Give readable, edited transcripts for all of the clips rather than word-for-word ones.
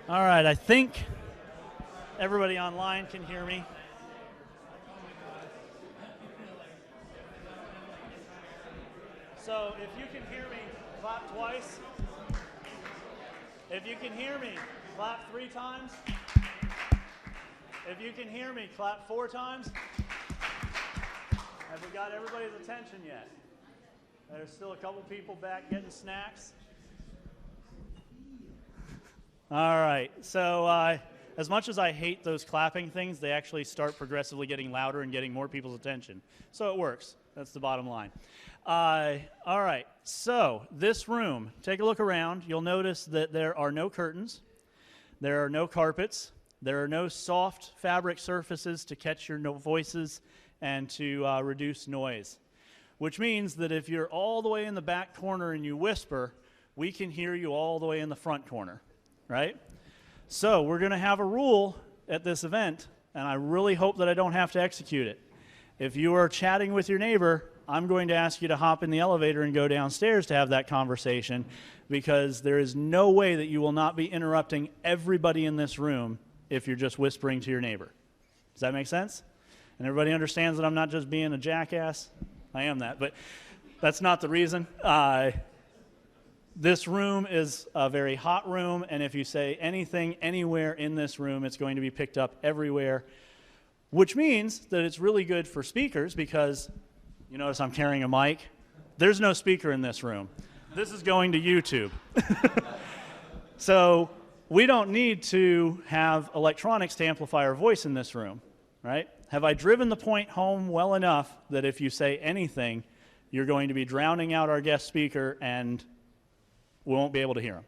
All right, I think everybody online can hear me. So if you can hear me, clap twice. If you can hear me, clap 3 times. If you can hear me, clap 4 times. Have we got everybody's attention yet? There's still a couple people back getting snacks. All right, so as much as I hate those clapping things, they actually start progressively getting louder and getting more people's attention. So it works. That's the bottom line. All right, so this room, take a look around. You'll notice that there are no curtains. There are no carpets. There are no soft fabric surfaces to catch your voices and to reduce noise, which means that if you're all the way in the back corner and you whisper, we can hear you all the way in the front corner, right? So we're going to have a rule at this event, and I really hope that I don't have to execute it. If you are chatting with your neighbor, I'm going to ask you to hop in the elevator and go downstairs to have that conversation, because there is no way that you will not be interrupting everybody in this room if you're just whispering to your neighbor. Does that make sense? And everybody understands that I'm not just being a jackass? I am that, but that's not the reason. This room is a very hot room, and if you say anything anywhere in this room, it's going to be picked up everywhere, which means that it's really good for speakers, because you notice I'm carrying a mic. There's no speaker in this room. This is going to YouTube. So we don't need to have electronics to amplify our voice in this room, right? Have I driven the point home well enough that if you say anything, you're going to be drowning out our guest speaker and we won't be able to hear him,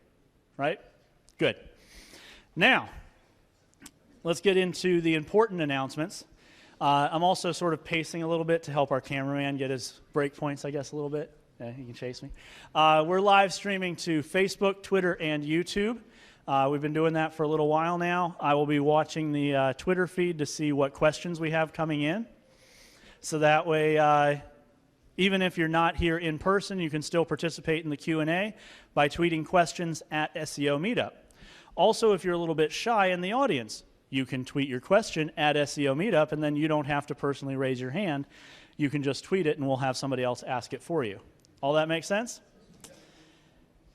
right? Good. Now, let's get into the important announcements. I'm also sort of pacing a little bit to help our cameraman get his break points, I guess, a little bit. Yeah, he can chase me. We're live streaming to Facebook, Twitter, and YouTube. We've been doing that for a little while now. I will be watching the Twitter feed to see what questions we have coming in. So that way, even if you're not here in person, you can still participate in the Q&A by tweeting questions at SEO Meetup. Also, if you're a little bit shy in the audience, you can tweet your question at SEO Meetup, and then you don't have to personally raise your hand. You can just tweet it, and we'll have somebody else ask it for you. All that makes sense?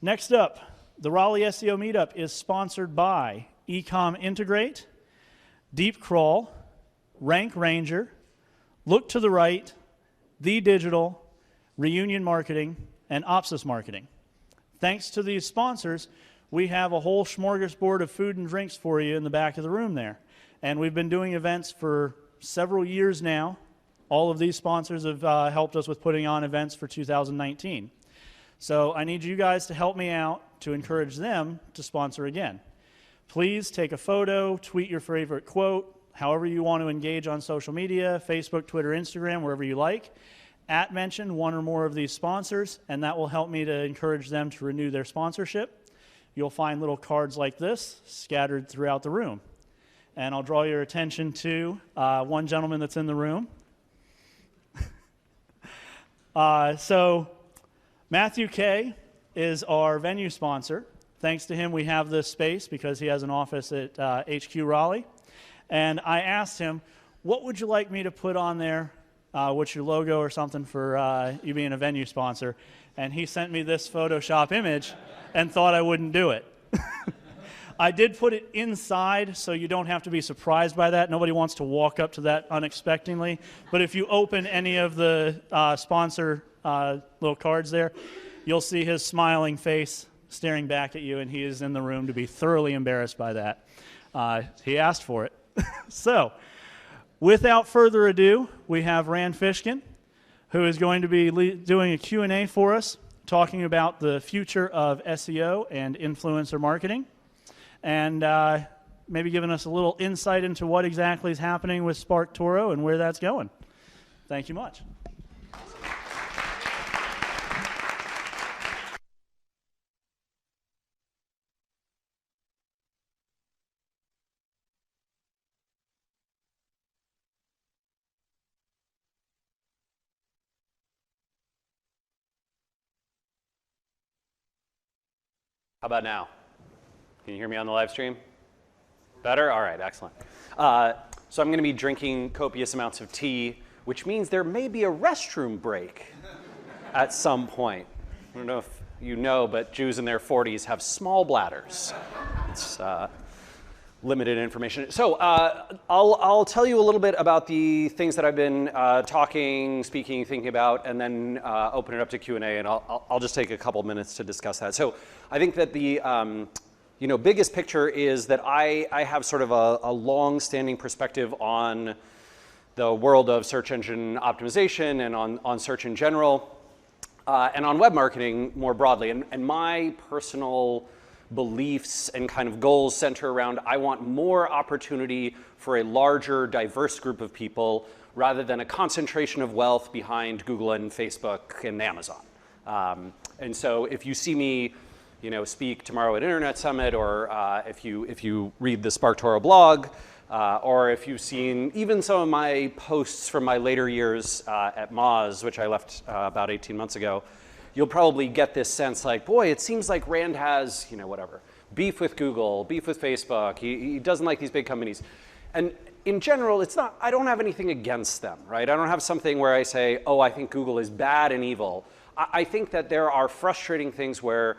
Next up, the Raleigh SEO Meetup is sponsored by Ecom Integrate, Deep Crawl, Rank Ranger, Look to the Right, The Digital, Reunion Marketing, and Opsis Marketing. Thanks to these sponsors, we have a whole smorgasbord of food and drinks for you in the back of the room there. And we've been doing events for several years now. All of these sponsors have helped us with putting on events for 2019. So I need you guys to help me out to encourage them to sponsor again. Please take a photo, tweet your favorite quote, however you want to engage on social media, Facebook, Twitter, Instagram, wherever you like. Mention one or more of these sponsors, and that will help me to encourage them to renew their sponsorship. You'll find little cards like this scattered throughout the room. And I'll draw your attention to one gentleman that's in the room. So Matthew Kay is our venue sponsor. Thanks to him, we have this space because he has an office at HQ Raleigh. And I asked him, what would you like me to put on there? What's your logo or something for you being a venue sponsor? And he sent me this Photoshop image and thought I wouldn't do it. I did put it inside, so you don't have to be surprised by that. Nobody wants to walk up to that unexpectedly. But if you open any of the sponsor little cards there, you'll see his smiling face staring back at you, and he is in the room to be thoroughly embarrassed by that. He asked for it. So, without further ado, we have Rand Fishkin, who is going to be doing a Q&A for us, talking about the future of SEO and influencer marketing, and maybe giving us a little insight into what exactly is happening with SparkToro and where that's going. Thank you much. How about now? Can you hear me on the live stream? Better? All right, excellent. So I'm going to be drinking copious amounts of tea, which means there may be a restroom break at some point. I don't know if you know, but Jews in their 40s have small bladders. It's limited information. So I'll tell you a little bit about the things that I've been talking, speaking, thinking about, and then open it up to Q&A, and I'll just take a couple minutes to discuss that. So I think that the biggest picture is that I have sort of a long-standing perspective on the world of search engine optimization and on search in general, and on web marketing more broadly. And my personal beliefs and kind of goals center around I want more opportunity for a larger, diverse group of people rather than a concentration of wealth behind Google and Facebook and Amazon. And so if you see me speak tomorrow at Internet Summit, or if you read the SparkToro blog, or if you've seen even some of my posts from my later years at Moz, which I left about 18 months ago, you'll probably get this sense like, boy, it seems like Rand has, whatever, beef with Google, beef with Facebook. He doesn't like these big companies. And in general, it's not, I don't have anything against them, right? I don't have something where I say, oh, I think Google is bad and evil. I think that there are frustrating things where,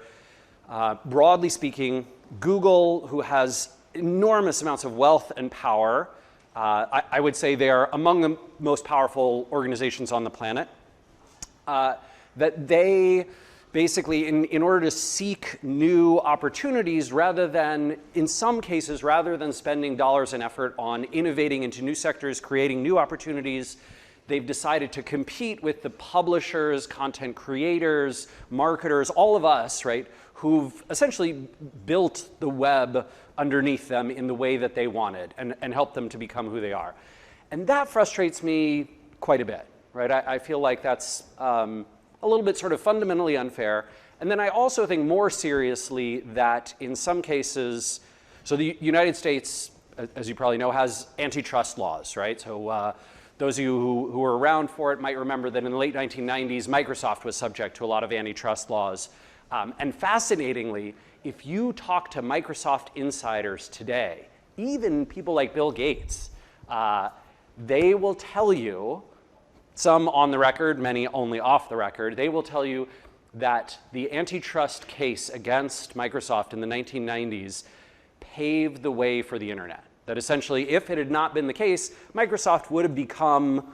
broadly speaking, Google, who has enormous amounts of wealth and power, I would say they are among the most powerful organizations on the planet, that they basically, in order to seek new opportunities, in some cases, rather than spending dollars and effort on innovating into new sectors, creating new opportunities, they've decided to compete with the publishers, content creators, marketers, all of us, right, who've essentially built the web underneath them in the way that they wanted and helped them to become who they are. And that frustrates me quite a bit, right? I feel like that's a little bit sort of fundamentally unfair. And then I also think more seriously that in some cases, so the United States, as you probably know, has antitrust laws, right? So those of you who were around for it might remember that in the late 1990s, Microsoft was subject to a lot of antitrust laws. And fascinatingly, if you talk to Microsoft insiders today, even people like Bill Gates, they will tell you, some on the record, many only off the record, they will tell you that the antitrust case against Microsoft in the 1990s paved the way for the internet. That essentially, if it had not been the case, Microsoft would have become,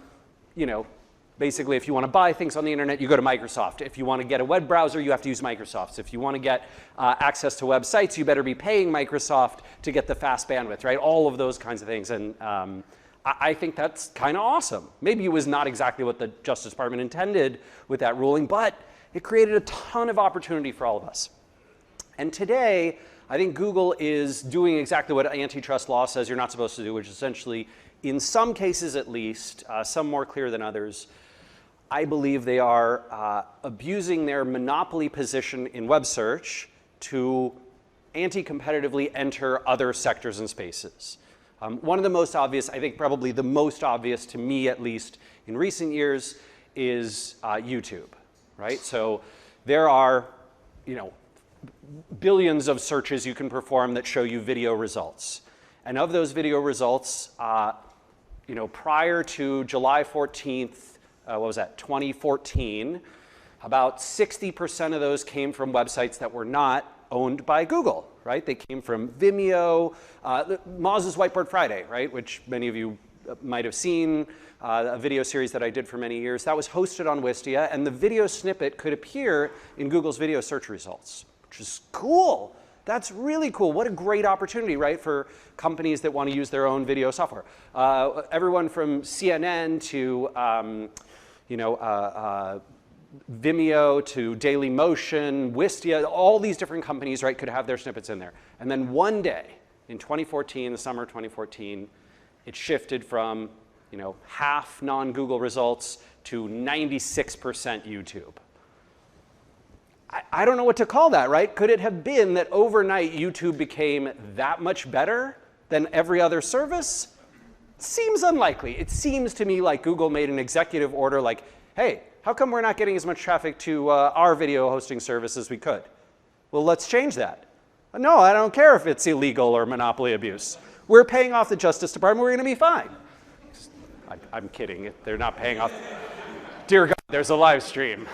basically if you want to buy things on the internet, you go to Microsoft. If you want to get a web browser, you have to use Microsoft. If you want to get access to websites, you better be paying Microsoft to get the fast bandwidth, right? All of those kinds of things. And I think that's kind of awesome. Maybe it was not exactly what the Justice Department intended with that ruling, but it created a ton of opportunity for all of us. And today, I think Google is doing exactly what antitrust law says you're not supposed to do, which is essentially, in some cases at least, some more clear than others, I believe they are abusing their monopoly position in web search to anti-competitively enter other sectors and spaces. One of the most obvious, I think probably the most obvious to me at least in recent years, is YouTube, right? So there are, billions of searches you can perform that show you video results. And of those video results, prior to July 14th, 2014, about 60% of those came from websites that were not owned by Google, right? They came from Vimeo, Moz's Whiteboard Friday, right? Which many of you might have seen, a video series that I did for many years. That was hosted on Wistia, and the video snippet could appear in Google's video search results, which is cool. That's really cool. What a great opportunity, right, for companies that want to use their own video software. Everyone from CNN to, Vimeo to Dailymotion, Wistia, all these different companies, right, could have their snippets in there. And then one day in 2014, the summer of 2014, it shifted from, half non-Google results to 96% YouTube. I don't know what to call that, right? Could it have been that overnight YouTube became that much better than every other service? Seems unlikely. It seems to me like Google made an executive order like, hey, how come we're not getting as much traffic to our video hosting service as we could? Well, let's change that. No, I don't care if it's illegal or monopoly abuse. We're paying off the Justice Department. We're going to be fine. I'm kidding. They're not paying off. Dear God, there's a live stream.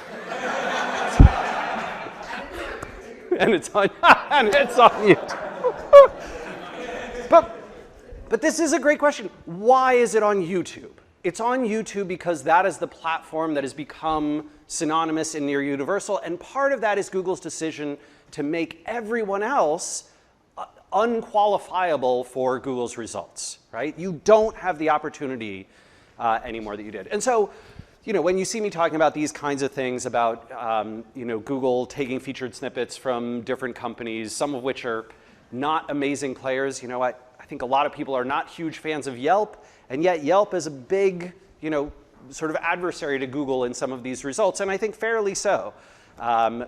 and it's on YouTube. But this is a great question. Why is it on YouTube? It's on YouTube because that is the platform that has become synonymous and near universal. And part of that is Google's decision to make everyone else unqualifiable for Google's results, right? You don't have the opportunity anymore that you did. And so, when you see me talking about these kinds of things about, Google taking featured snippets from different companies, some of which are not amazing players, I think a lot of people are not huge fans of Yelp, and yet Yelp is a big, sort of adversary to Google in some of these results, and I think fairly so.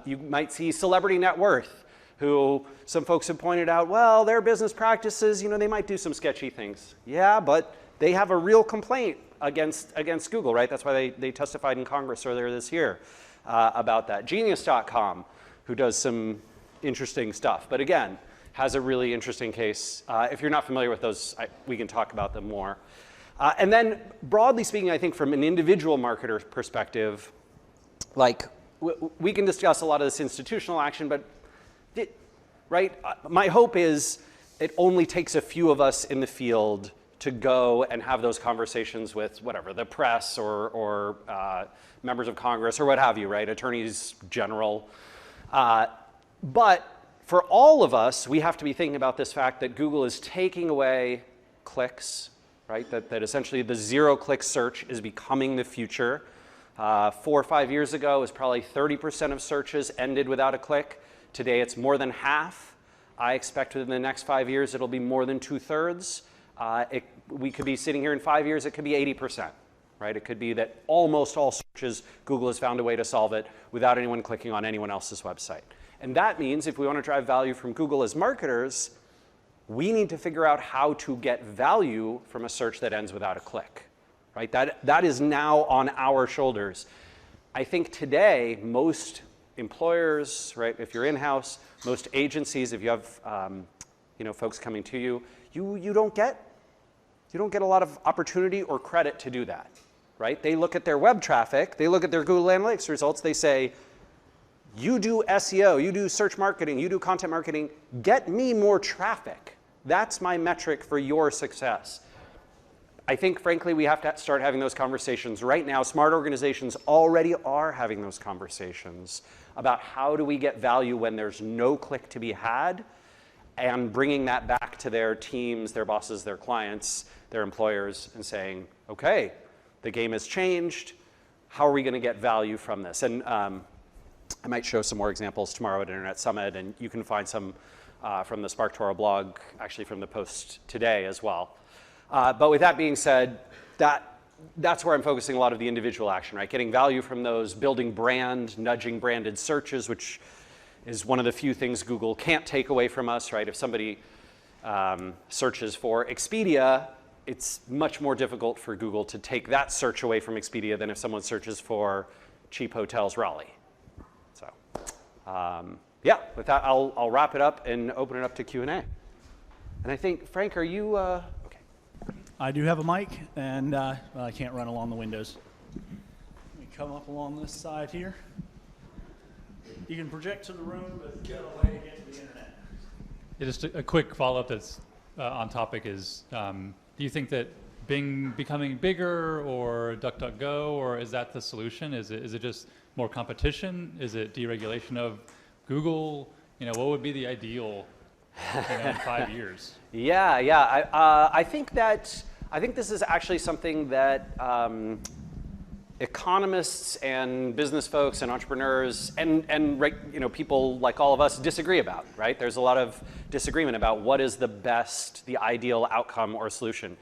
You might see Celebrity Net Worth, who some folks have pointed out, well, their business practices, they might do some sketchy things. Yeah, but they have a real complaint against Google, right? That's why they testified in Congress earlier this year about that. Genius.com, who does some interesting stuff, but again, has a really interesting case. If you're not familiar with those, we can talk about them more. And then, broadly speaking, I think from an individual marketer perspective, like, we can discuss a lot of this institutional action, but, right? My hope is it only takes a few of us in the field to go and have those conversations with whatever, the press or members of Congress or what have you, right? Attorneys general. But for all of us, we have to be thinking about this fact that Google is taking away clicks, right? That essentially the zero-click search is becoming the future. 4 or 5 years ago, it was probably 30% of searches ended without a click. Today, it's more than half. I expect within the next 5 years, it'll be more than 2/3. We could be sitting here in 5 years, it could be 80%, right? It could be that almost all searches, Google has found a way to solve it without anyone clicking on anyone else's website. And that means if we want to drive value from Google as marketers, we need to figure out how to get value from a search that ends without a click, right? That is now on our shoulders. I think today, most employers, right, if you're in-house, most agencies, if you have folks coming to you, you don't get a lot of opportunity or credit to do that, right? They look at their web traffic, they look at their Google Analytics results, they say, you do SEO, you do search marketing, you do content marketing, get me more traffic. That's my metric for your success. I think, frankly, we have to start having those conversations right now. Smart organizations already are having those conversations about how do we get value when there's no click to be had, and bringing that back to their teams, their bosses, their clients, their employers, and saying, okay, the game has changed. How are we going to get value from this? And I might show some more examples tomorrow at Internet Summit, and you can find some from the SparkToro blog, actually from the post today as well. But with that being said, that's where I'm focusing a lot of the individual action, right? Getting value from those, building brand, nudging branded searches, which is one of the few things Google can't take away from us, right? If somebody searches for Expedia, it's much more difficult for Google to take that search away from Expedia than if someone searches for cheap hotels Raleigh. So, yeah, with that, I'll wrap it up and open it up to Q&A. And I think, Frank, are you, okay. I do have a mic, and I can't run along the windows. Let me come up along this side here. You can project to the room, but get away to get to the internet. Yeah, just a quick follow-up that's on topic is, do you think that Bing becoming bigger or DuckDuckGo, or is that the solution? Is it just more competition? Is it deregulation of Google? What would be the ideal in 5 years? Yeah. I think this is actually something that economists and business folks and entrepreneurs and people like all of us disagree about, right? There's a lot of disagreement about what is the ideal outcome or solution.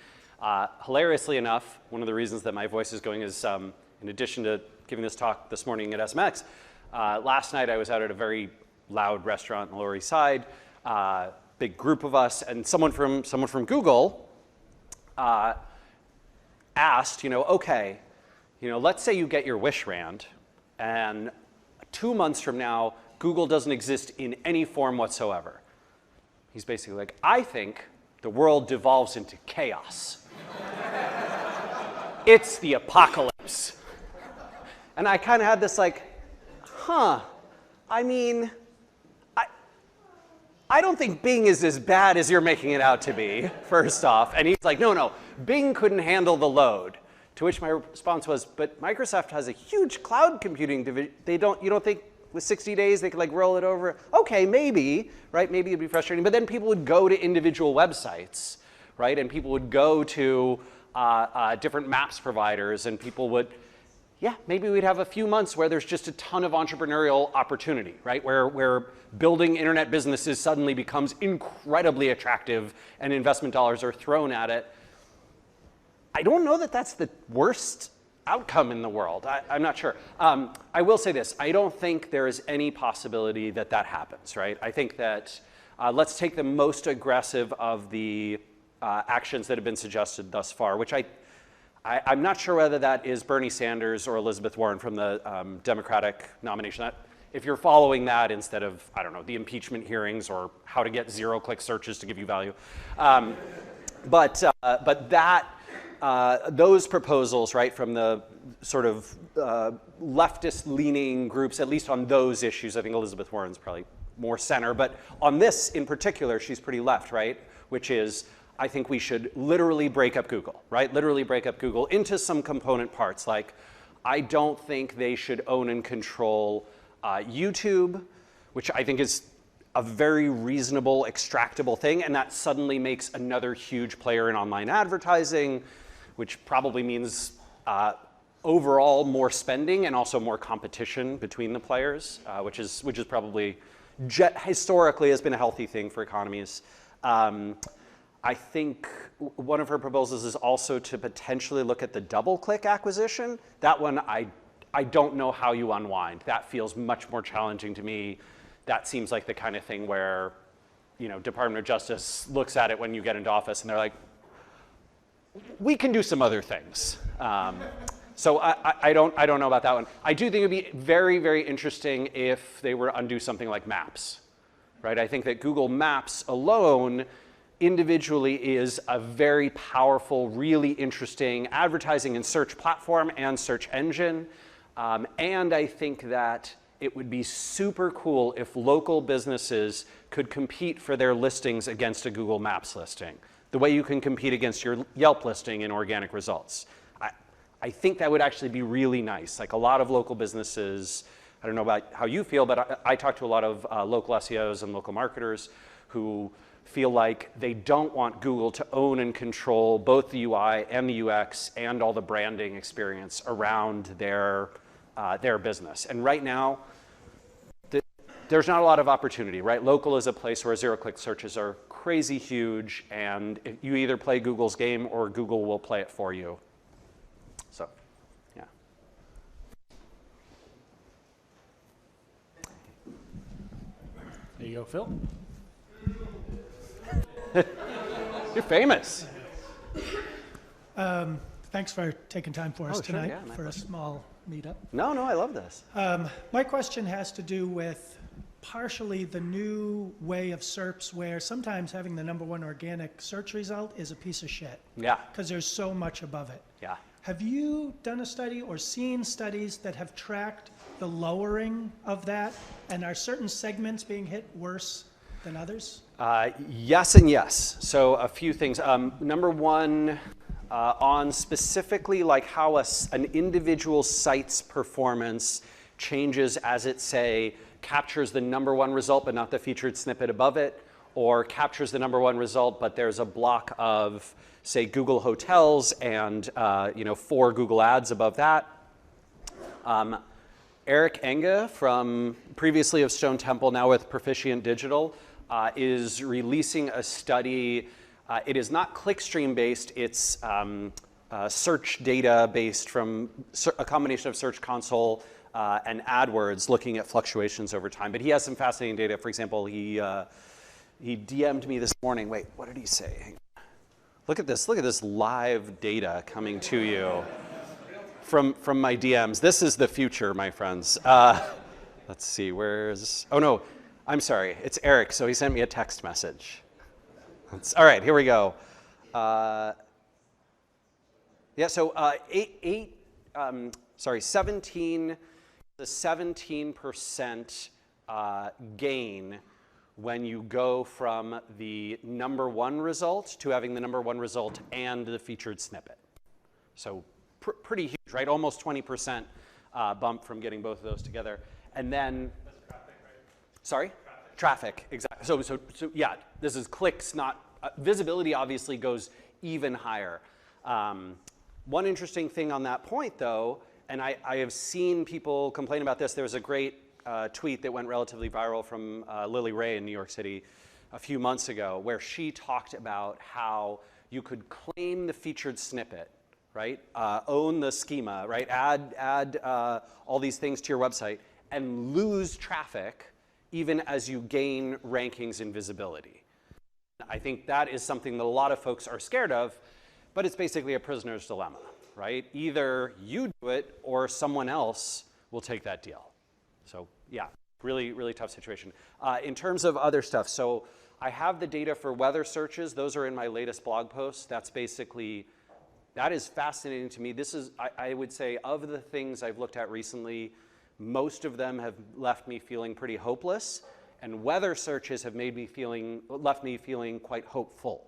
Hilariously enough, one of the reasons that my voice is going is, in addition to giving this talk this morning at SMX, last night I was out at a very loud restaurant in the Lower East Side, big group of us, and someone from Google asked, okay, let's say you get your wish, Rand, and 2 months from now, Google doesn't exist in any form whatsoever. He's basically like, I think the world devolves into chaos. It's the apocalypse. And I kind of had this like, I mean, I don't think Bing is as bad as you're making it out to be, first off. And he's like, no, Bing couldn't handle the load. To which my response was, but Microsoft has a huge cloud computing division. You don't think with 60 days they could like roll it over? Okay, maybe, right? Maybe it'd be frustrating. But then people would go to individual websites, right? And people would go to different maps providers, and people would, yeah, maybe we'd have a few months where there's just a ton of entrepreneurial opportunity, right? Where building internet businesses suddenly becomes incredibly attractive and investment dollars are thrown at it. I don't know that that's the worst outcome in the world. I'm not sure. I will say this. I don't think there is any possibility that that happens, right? I think that let's take the most aggressive of the actions that have been suggested thus far, which I'm not sure whether that is Bernie Sanders or Elizabeth Warren from the Democratic nomination. If you're following that instead of, I don't know, the impeachment hearings or how to get zero-click searches to give you value. But those proposals, right, from the sort of leftist-leaning groups, at least on those issues, I think Elizabeth Warren's probably more center, but on this in particular, she's pretty left, right, which is, I think we should literally break up Google, right? Literally break up Google into some component parts. Like, I don't think they should own and control YouTube, which I think is a very reasonable, extractable thing, and that suddenly makes another huge player in online advertising, which probably means overall more spending and also more competition between the players, which is probably historically has been a healthy thing for economies. I think one of her proposals is also to potentially look at the DoubleClick acquisition. That one, I don't know how you unwind. That feels much more challenging to me. That seems like the kind of thing where, Department of Justice looks at it when you get into office and they're like, we can do some other things. So I don't know about that one. I do think it would be very, very interesting if they were to undo something like Maps, right? I think that Google Maps alone individually is a very powerful, really interesting advertising and search platform and search engine. And I think that it would be super cool if local businesses could compete for their listings against a Google Maps listing, the way you can compete against your Yelp listing in organic results. I think that would actually be really nice. Like a lot of local businesses, I don't know about how you feel, but I talk to a lot of local SEOs and local marketers who feel like they don't want Google to own and control both the UI and the UX and all the branding experience around their business. And right now, there's not a lot of opportunity, right? Local is a place where zero-click searches are crazy huge, and you either play Google's game or Google will play it for you. So, yeah. There you go, Phil. You're famous. Thanks for taking time for us Sure, tonight yeah, for a small meetup. No, I love this. My question has to do with partially the new way of SERPs where sometimes having the #1 organic search result is a piece of shit. Yeah. Because there's so much above it. Yeah. Have you done a study or seen studies that have tracked the lowering of that? And are certain segments being hit worse than others? Yes and yes. So a few things. Number one, on specifically like how an individual site's performance changes as it, say, captures the #1 result but not the featured snippet above it, or captures the #1 result but there's a block of, say, Google Hotels and 4 Google ads above that. Eric Enge, from previously of Stone Temple, now with Proficient Digital, is releasing a study. It is not clickstream based, it's search data based from a combination of Search Console and AdWords, looking at fluctuations over time. But he has some fascinating data. For example, he DM'd me this morning. Wait, what did he say? Hang on. Look at this live data coming to you from my DMs. This is the future, my friends. Let's see, oh no, I'm sorry, it's Eric, so he sent me a text message. All right, here we go. Yeah, so 17% gain when you go from the #1 result to having the #1 result and the featured snippet. So pretty huge, right? Almost 20% bump from getting both of those together. And then, That's traffic, right? sorry? Traffic, exactly. So yeah, this is clicks, not, visibility obviously goes even higher. One interesting thing on that point though, and I have seen people complain about this, there was a great tweet that went relatively viral from Lily Ray in New York City a few months ago, where she talked about how you could claim the featured snippet, right? Own the schema, right? Add all these things to your website and lose traffic even as you gain rankings and visibility. I think that is something that a lot of folks are scared of, but it's basically a prisoner's dilemma, right? Either you do it or someone else will take that deal. So yeah, really, really tough situation. In terms of other stuff, so I have the data for weather searches. Those are in my latest blog post. That's basically, that is fascinating to me. This is, I would say, of the things I've looked at recently, most of them have left me feeling pretty hopeless, and weather searches have left me feeling quite hopeful.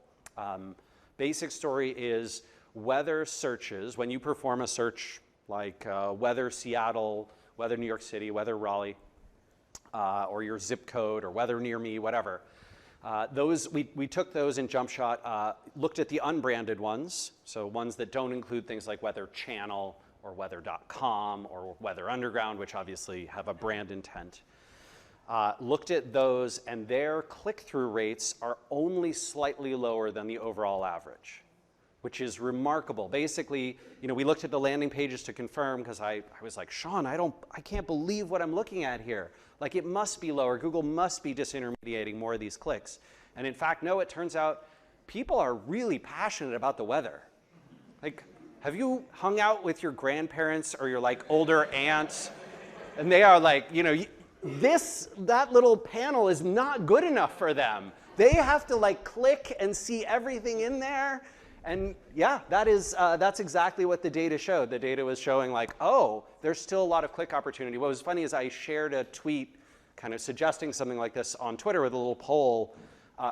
Basic story is weather searches, when you perform a search like weather Seattle, weather New York City, weather Raleigh, or your zip code, or weather near me, whatever. We took those in JumpShot, looked at the unbranded ones, so ones that don't include things like Weather Channel or weather.com or Weather Underground, which obviously have a brand intent. Looked at those, and their click-through rates are only slightly lower than the overall average, which is remarkable. Basically, we looked at the landing pages to confirm, because I was like, Sean, I can't believe what I'm looking at here. Like, it must be lower. Google must be disintermediating more of these clicks. And in fact, no, it turns out people are really passionate about the weather. Like, have you hung out with your grandparents or your like older aunts? And they are like, that little panel is not good enough for them. They have to like click and see everything in there. And yeah, that's exactly what the data showed. The data was showing like, oh, there's still a lot of click opportunity. What was funny is I shared a tweet kind of suggesting something like this on Twitter with a little poll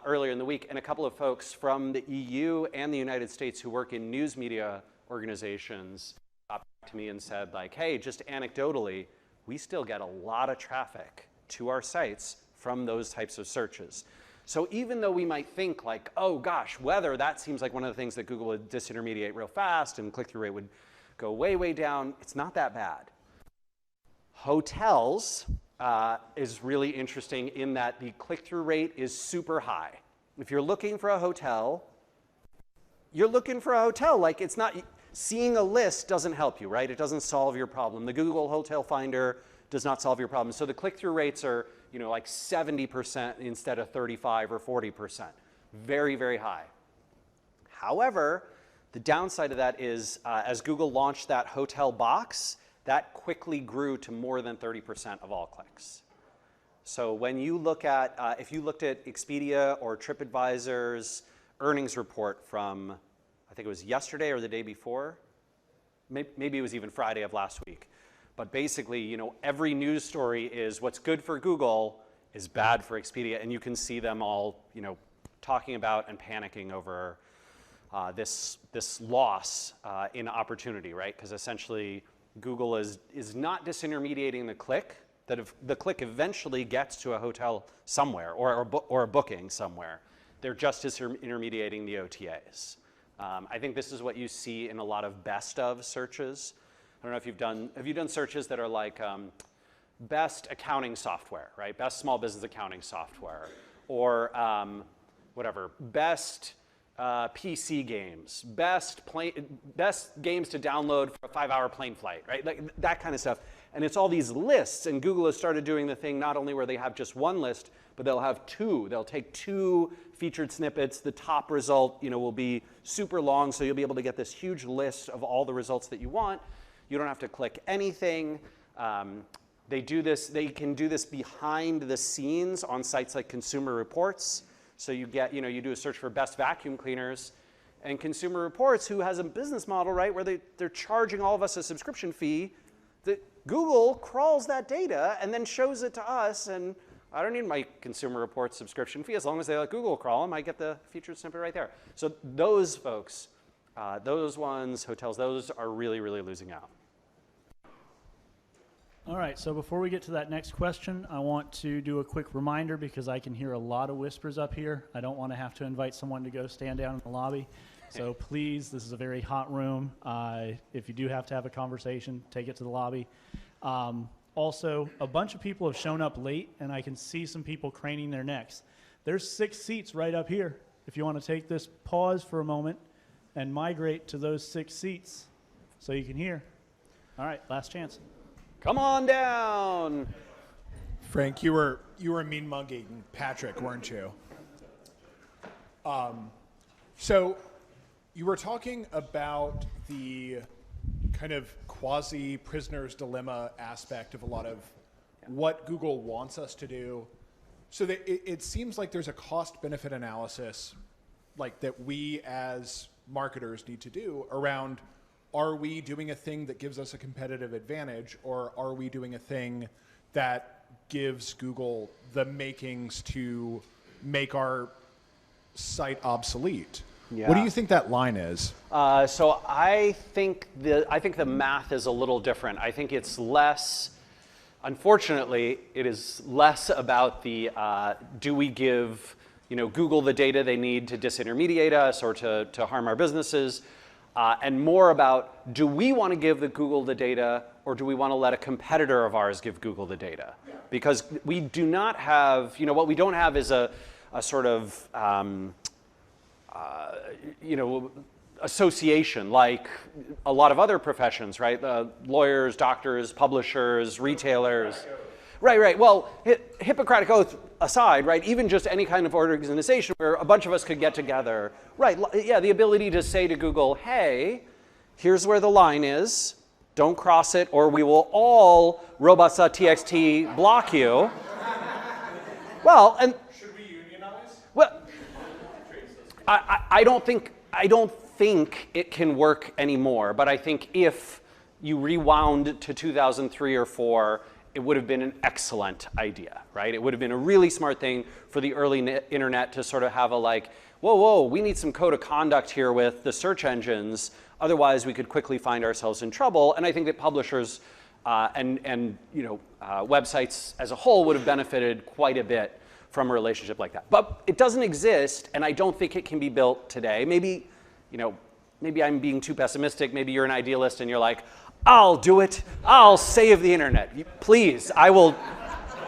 earlier in the week, and a couple of folks from the EU and the United States who work in news media organizations got back to me and said like, hey, just anecdotally, we still get a lot of traffic to our sites from those types of searches. So even though we might think like, oh gosh, weather, that seems like one of the things that Google would disintermediate real fast and click-through rate would go way, way down, it's not that bad. Hotels is really interesting in that the click-through rate is super high. If you're looking for a hotel, you're looking for a hotel. Like, it's not, seeing a list doesn't help you, right? It doesn't solve your problem. The Google Hotel Finder does not solve your problem. So the click-through rates are, like 70% instead of 35 or 40%. Very, very high. However, the downside of that is as Google launched that hotel box, that quickly grew to more than 30% of all clicks. So when you look at, if you looked at Expedia or TripAdvisor's earnings report from, I think it was yesterday or the day before, maybe it was even Friday of last week. But basically, every news story is what's good for Google is bad for Expedia, and you can see them all, talking about and panicking over this loss in opportunity, right? Because essentially, Google is not disintermediating the click. That if the click eventually gets to a hotel somewhere or a booking somewhere, they're just disintermediating the OTAs. I think this is what you see in a lot of best of searches. I don't know if have you done searches that are like best accounting software, right? Best small business accounting software, or whatever, best PC games, best games to download for a 5-hour plane flight, right? Like that kind of stuff. And it's all these lists, and Google has started doing the thing not only where they have just one list, but they'll have two. They'll take two featured snippets. The top result, will be super long, so you'll be able to get this huge list of all the results that you want. You don't have to click anything. They can do this behind the scenes on sites like Consumer Reports. So you get, you do a search for best vacuum cleaners, and Consumer Reports, who has a business model, right, where they're charging all of us a subscription fee, that Google crawls that data and then shows it to us, and I don't need my Consumer Reports subscription fee. As long as they let Google crawl them, I get the featured snippet right there. So those folks, those ones, hotels, those are really, really losing out. All right, so before we get to that next question, I want to do a quick reminder because I can hear a lot of whispers up here. I don't want to have to invite someone to go stand down in the lobby. So please, this is a very hot room. If you do have to have a conversation, take it to the lobby. Also, a bunch of people have shown up late, and I can see some people craning their necks. There's 6 seats right up here. If you want to take this pause for a moment and migrate to those 6 seats so you can hear. All right, last chance. Come on down. Frank, you were mean mugging Patrick, weren't you? So you were talking about the kind of quasi-prisoner's dilemma aspect of a lot of what Google wants us to do. So that it seems like there's a cost-benefit analysis like that we as marketers need to do around, are we doing a thing that gives us a competitive advantage, or are we doing a thing that gives Google the makings to make our site obsolete? Yeah. What do you think that line is? So I think the math is a little different. I think it's less, unfortunately, it is less about the do we give Google the data they need to disintermediate us or to harm our businesses, and more about, do we want to give Google the data, or do we want to let a competitor of ours give Google the data? Because we do not have, what we don't have is a sort of, association like a lot of other professions, right? Lawyers, doctors, publishers, retailers. Right. Well, Hippocratic Oath aside, right? Even just any kind of organization where a bunch of us could get together, right? Yeah, the ability to say to Google, hey, here's where the line is. Don't cross it, or we will all robots.txt block you. Well, and Should we unionize? well, I don't think it can work anymore. But I think if you rewound to 2003 or 4, it would have been an excellent idea, right? It would have been a really smart thing for the early internet to sort of have a whoa, we need some code of conduct here with the search engines. Otherwise, we could quickly find ourselves in trouble. And I think that publishers and websites as a whole would have benefited quite a bit from a relationship like that. But it doesn't exist, and I don't think it can be built today. Maybe I'm being too pessimistic. Maybe you're an idealist and you're like, I'll do it. I'll save the internet. Please, I will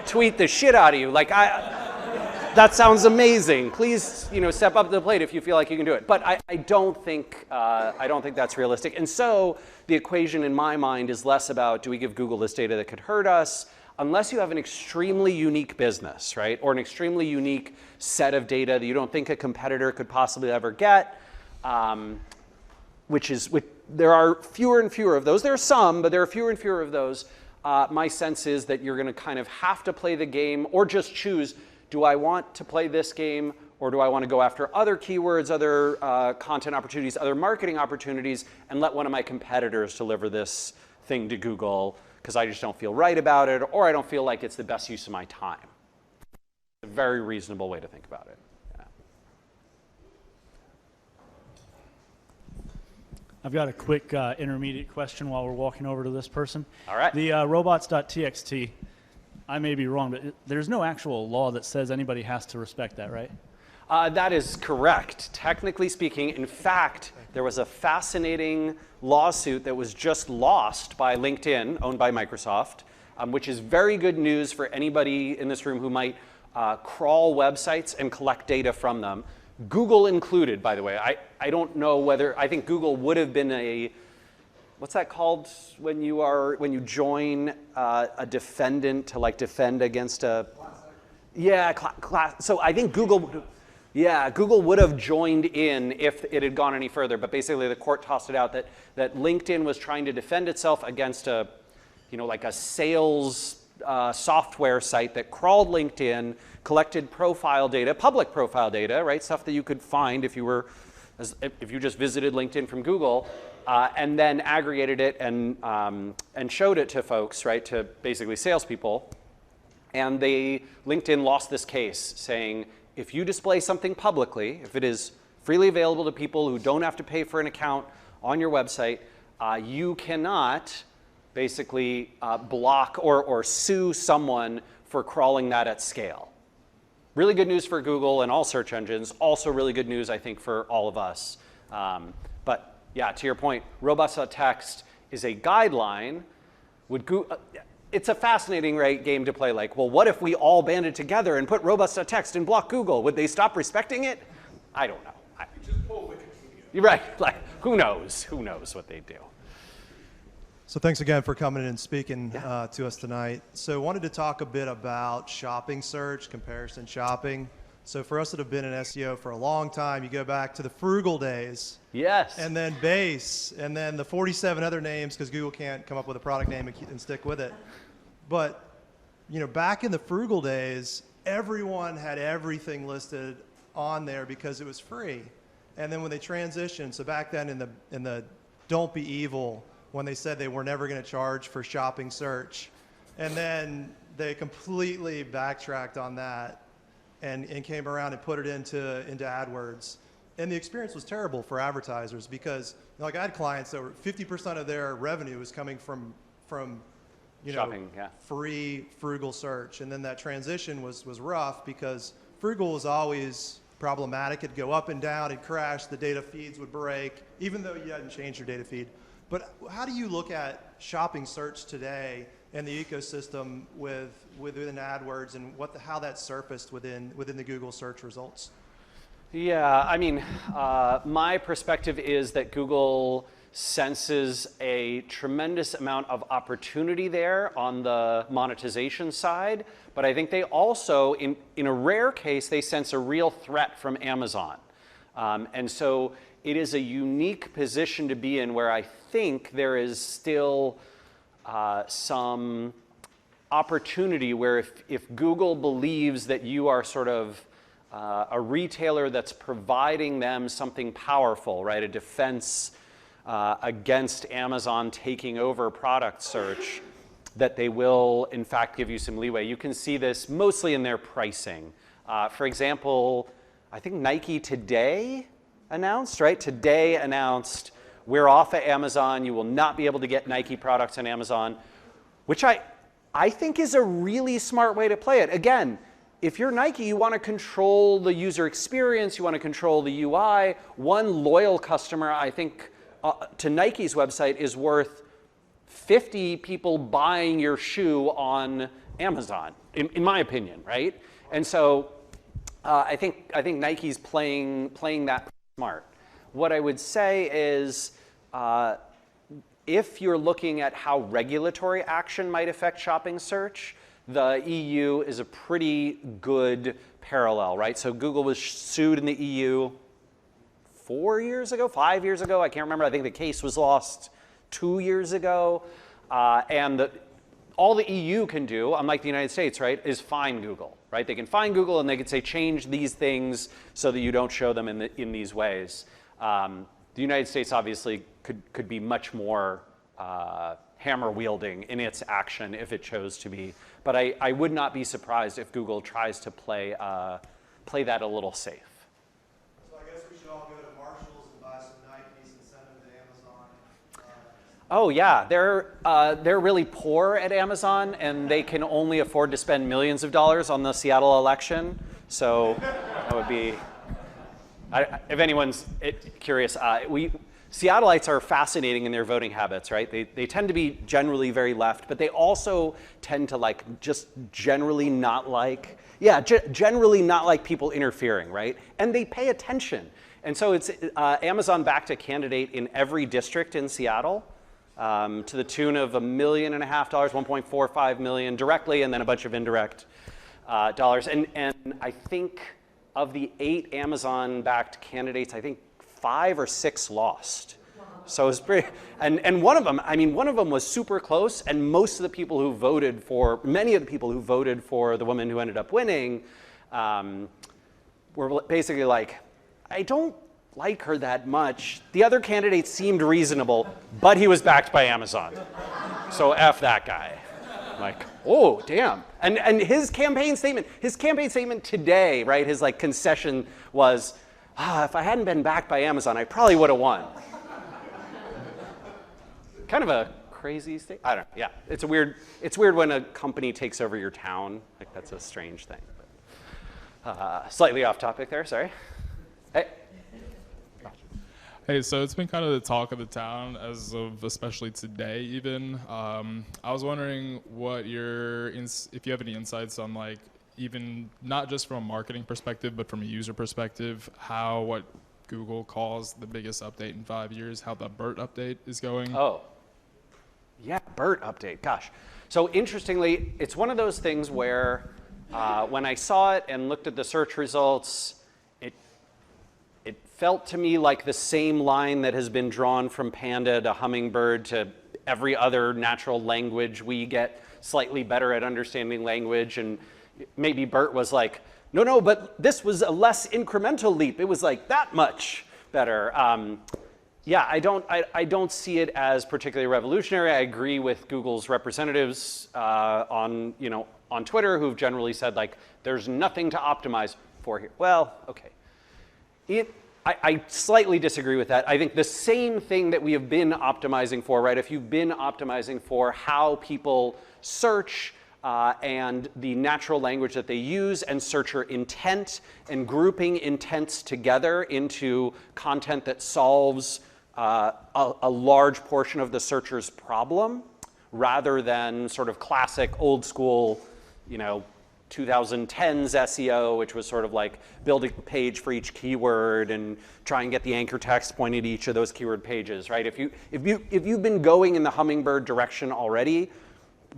tweet the shit out of you. That sounds amazing. Please, step up to the plate if you feel like you can do it. But I don't think that's realistic. And so the equation in my mind is less about, do we give Google this data that could hurt us? Unless you have an extremely unique business, right? Or an extremely unique set of data that you don't think a competitor could possibly ever get, there are fewer and fewer of those. There are some, but there are fewer and fewer of those. My sense is that you're going to kind of have to play the game, or just choose, do I want to play this game, or do I want to go after other keywords, other content opportunities, other marketing opportunities, and let one of my competitors deliver this thing to Google because I just don't feel right about it, or I don't feel like it's the best use of my time. It's a very reasonable way to think about it. I've got a quick intermediate question while we're walking over to this person. All right. The robots.txt, I may be wrong, but there's no actual law that says anybody has to respect that, right? That is correct. Technically speaking, in fact, there was a fascinating lawsuit that was just lost by LinkedIn, owned by Microsoft, which is very good news for anybody in this room who might crawl websites and collect data from them. Google included, by the way. I don't know whether, I think Google would have been what's that called when you join a defendant to defend against a, class. So I think Google would have joined in if it had gone any further, but basically the court tossed it out that LinkedIn was trying to defend itself against a sales software site that crawled LinkedIn, collected profile data, public profile data, right? Stuff that you could find if you just visited LinkedIn from Google, and then aggregated it and showed it to folks, right? To basically salespeople. And LinkedIn lost this case saying, if you display something publicly, if it is freely available to people who don't have to pay for an account on your website, you cannot basically block or sue someone for crawling that at scale. Really good news for Google and all search engines. Also really good news, I think, for all of us. But yeah, to your point, robust.txt is a guideline. It's a fascinating game to play. Like, well, what if we all banded together and put robust.txt and block Google? Would they stop respecting it? I don't know. Just pull Wikipedia. You're right. Like, who knows? Who knows what they do? So thanks again for coming in and speaking to us tonight. So wanted to talk a bit about shopping search, comparison shopping. So for us that have been in SEO for a long time, you go back to the frugal days. Yes. And then base, and then the 47 other names because Google can't come up with a product name and stick with it. But back in the frugal days, everyone had everything listed on there because it was free. And then when they transitioned, so back then in the Don't Be Evil, when they said they were never going to charge for shopping search. And then they completely backtracked on that and came around and put it into AdWords. And the experience was terrible for advertisers because I had clients that were 50% of their revenue was coming from Shopping, free frugal search. And then that transition was rough because frugal was always problematic. It'd go up and down, it'd crash, the data feeds would break, even though you hadn't changed your data feed. But how do you look at shopping search today and the ecosystem within AdWords and how that's surfaced within the Google search results? Yeah, I mean, my perspective is that Google senses a tremendous amount of opportunity there on the monetization side, but I think they also, in a rare case, they sense a real threat from Amazon. And so it is a unique position to be in where I think there is still some opportunity where if Google believes that you are sort of a retailer that's providing them something powerful, right, a defense against Amazon taking over product search, that they will, in fact, give you some leeway. You can see this mostly in their pricing. For example, I think Nike today announced, right? Today announced, we're off of Amazon. You will not be able to get Nike products on Amazon, which I think is a really smart way to play it. Again, if you're Nike, you want to control the user experience. You want to control the UI. One loyal customer, I think, to Nike's website is worth 50 people buying your shoe on Amazon, in my opinion, right? And so I think Nike's playing that smart. What I would say is if you're looking at how regulatory action might affect shopping search, the EU is a pretty good parallel, right? So Google was sued in the EU 4 years ago, 5 years ago, I can't remember. I think the case was lost 2 years ago. And all the EU can do, unlike the United States, right, is fine Google, right? They can fine Google and they can say, change these things so that you don't show them in these ways. The United States obviously could be much more hammer wielding in its action if it chose to be. But I would not be surprised if Google tries to play that a little safe. So I guess we should all go to Marshalls and buy some Nikes and send them to Amazon. Oh yeah, they're really poor at Amazon, and they can only afford to spend millions of dollars on the Seattle election. So that would be, if anyone's curious, Seattleites are fascinating in their voting habits, right? They tend to be generally very left, but they also tend to just generally not like, generally not like people interfering, right? And they pay attention. And so it's Amazon backed a candidate in every district in Seattle to the tune of $1.5 million, $1.45 million directly, and then a bunch of indirect dollars. And I think of the 8 Amazon backed candidates, I think 5 or 6 lost. So it's pretty, and one of them, I mean, one of them was super close, and most of the people who voted for, many of the people who voted for the woman who ended up winning were basically like, I don't like her that much. The other candidate seemed reasonable, but he was backed by Amazon. So F that guy. Like, oh, damn. And his campaign statement today, right, his like concession was, if I hadn't been backed by Amazon, I probably would have won. Kind of a crazy state. I don't know. Yeah, it's weird when a company takes over your town. Like, that's a strange thing. Slightly off topic there, sorry. Hey. Hey, so it's been kind of the talk of the town as of especially today even. I was wondering what if you have any insights on like, even not just from a marketing perspective, but from a user perspective, what Google calls the biggest update in 5 years, how the BERT update is going. Oh, yeah, BERT update, gosh. So interestingly, it's one of those things where when I saw it and looked at the search results, it felt to me like the same line that has been drawn from Panda to Hummingbird to every other natural language. We get slightly better at understanding language, and maybe BERT was like, no, but this was a less incremental leap. It was like that much better. Yeah, I don't see it as particularly revolutionary. I agree with Google's representatives on Twitter who've generally said like, there's nothing to optimize for here. Well, okay. I slightly disagree with that. I think the same thing that we have been optimizing for, right? If you've been optimizing for how people search and the natural language that they use and searcher intent and grouping intents together into content that solves a large portion of the searcher's problem rather than sort of classic old school, 2010s SEO, which was sort of like build a page for each keyword and try and get the anchor text pointed to each of those keyword pages, right? If you've been going in the Hummingbird direction already,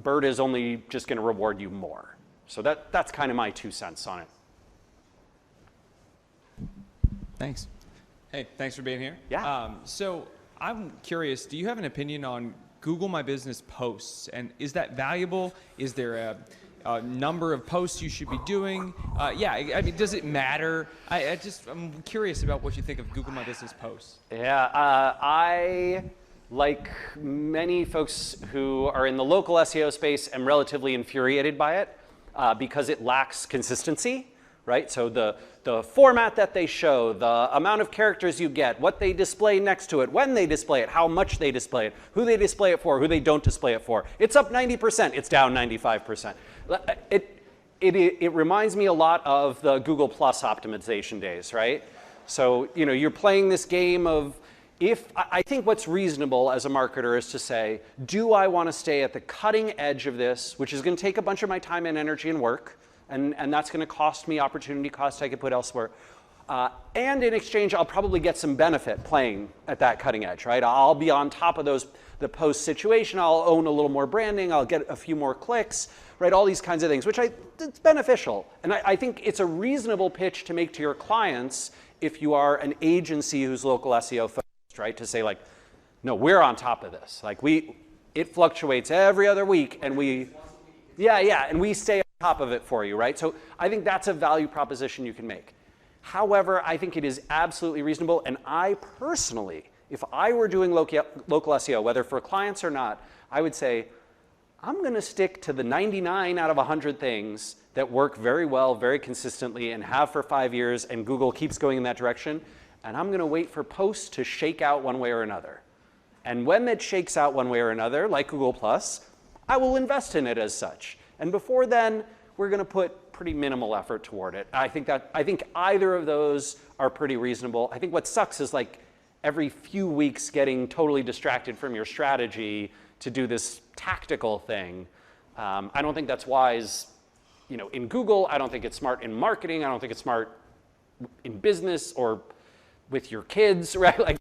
BERT is only just going to reward you more. So that's kind of my 2 cents on it. Thanks. Hey, thanks for being here. Yeah. So I'm curious, do you have an opinion on Google My Business posts? And is that valuable? Is there a number of posts you should be doing? Yeah, I mean, does it matter? I'm curious about what you think of Google My Business posts. Yeah, I, like many folks who are in the local SEO space, am relatively infuriated by it because it lacks consistency, right? So the format that they show, the amount of characters you get, what they display next to it, when they display it, how much they display it, who they display it for, who they don't display it for. It's up 90%, it's down 95%. It reminds me a lot of the Google Plus optimization days, right? So, you're playing this game of I think what's reasonable as a marketer is to say, do I want to stay at the cutting edge of this, which is going to take a bunch of my time and energy and work, and that's going to cost me opportunity cost I could put elsewhere. And in exchange, I'll probably get some benefit playing at that cutting edge, right? I'll be on top of the post situation. I'll own a little more branding. I'll get a few more clicks, right? All these kinds of things, which it's beneficial. And I think it's a reasonable pitch to make to your clients if you are an agency who's local SEO focused, right? To say like, no, we're on top of this. Like it fluctuates every other week, and and we stay on top of it for you, right? So I think that's a value proposition you can make. However, I think it is absolutely reasonable, and I personally, if I were doing local SEO, whether for clients or not, I would say, I'm going to stick to the 99 out of 100 things that work very well, very consistently, and have for 5 years, and Google keeps going in that direction, and I'm going to wait for posts to shake out one way or another. And when it shakes out one way or another, like Google+, I will invest in it as such. And before then, we're going to put pretty minimal effort toward it. I think either of those are pretty reasonable. I think what sucks is like every few weeks getting totally distracted from your strategy to do this tactical thing. I don't think that's wise, in Google. I don't think it's smart in marketing. I don't think it's smart in business or with your kids, right? Like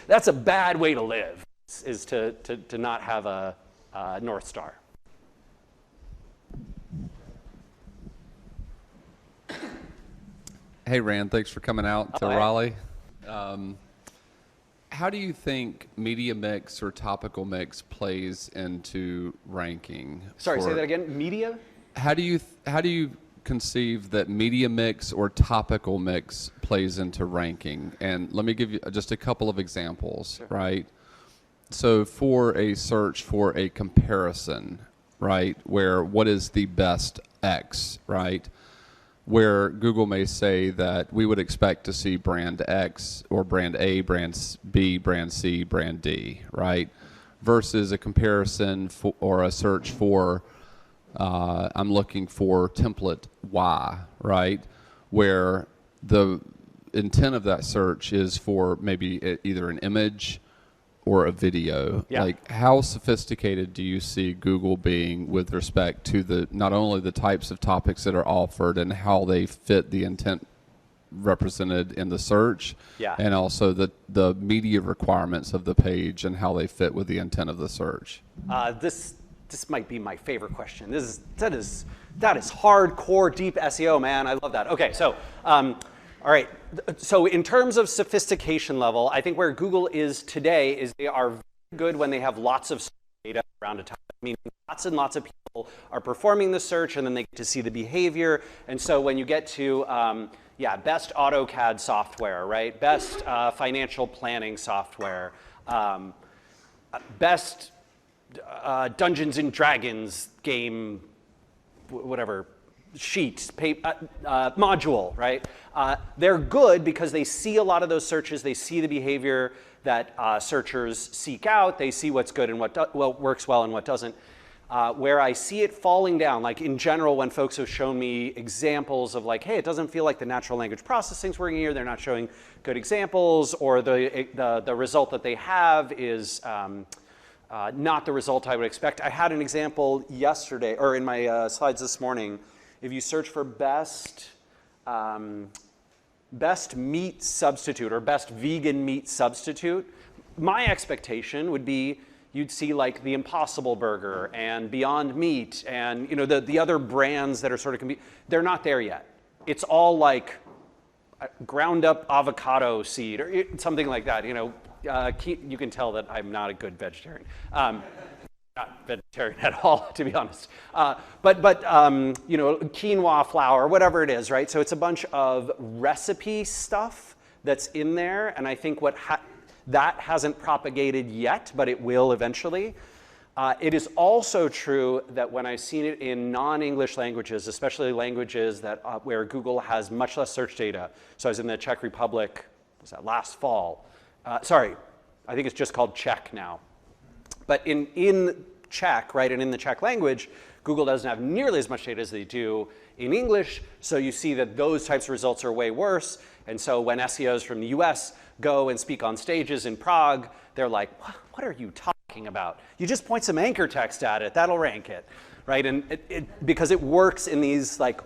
that's a bad way to live, is to not have a North Star. Hey, Rand, thanks for coming out to Raleigh. how do you think media mix or topical mix plays into ranking? Sorry, say that again. Media? How do you conceive that media mix or topical mix plays into ranking? And let me give you just a couple of examples, right? So for a search for a comparison, right, where what is the best X, right, where Google may say that we would expect to see brand X or brand A, brand B, brand C, brand D, right, versus a comparison or a search for I'm looking for template Y, right, where the intent of that search is for maybe either an image or a video. Yeah. Like, how sophisticated do you see Google being with respect to the not only the types of topics that are offered and how they fit the intent represented in the search, Yeah. and also the media requirements of the page and how they fit with the intent of the search? This might be my favorite question. That is hardcore, deep SEO, man. I love that. Okay, so all right. So in terms of sophistication level, I think where Google is today is they are very good when they have lots of data around a topic. Meaning lots and lots of people are performing the search, and then they get to see the behavior. And so when you get to best AutoCAD software, right? Best financial planning software, best Dungeons and Dragons game, whatever, sheet, module, right? They're good because they see a lot of those searches. They see the behavior that searchers seek out. They see what's good and what works well and what doesn't. Where I see it falling down, like in general, when folks have shown me examples of like, hey, it doesn't feel like the natural language processing's working here. They're not showing good examples, or the result that they have is not the result I would expect. I had an example yesterday, or in my slides this morning. If you search for best meat substitute or best vegan meat substitute, my expectation would be you'd see like the Impossible Burger and Beyond Meat and the other brands that are sort of they're not there yet. It's all like ground up avocado seed or something like that. You can tell that I'm not a good vegetarian. Not vegetarian at all, to be honest. But quinoa flour, whatever it is, right? So it's a bunch of recipe stuff that's in there, and I think that hasn't propagated yet, but it will eventually. It is also true that when I've seen it in non-English languages, especially languages that where Google has much less search data. So I was in the Czech Republic, was that last fall? Sorry, I think it's just called Czech now. But in Czech, right, and in the Czech language, Google doesn't have nearly as much data as they do in English, so you see that those types of results are way worse. And so when SEOs from the US go and speak on stages in Prague, they're like, what are you talking about? You just point some anchor text at it, that'll rank it, right? And because it works in these like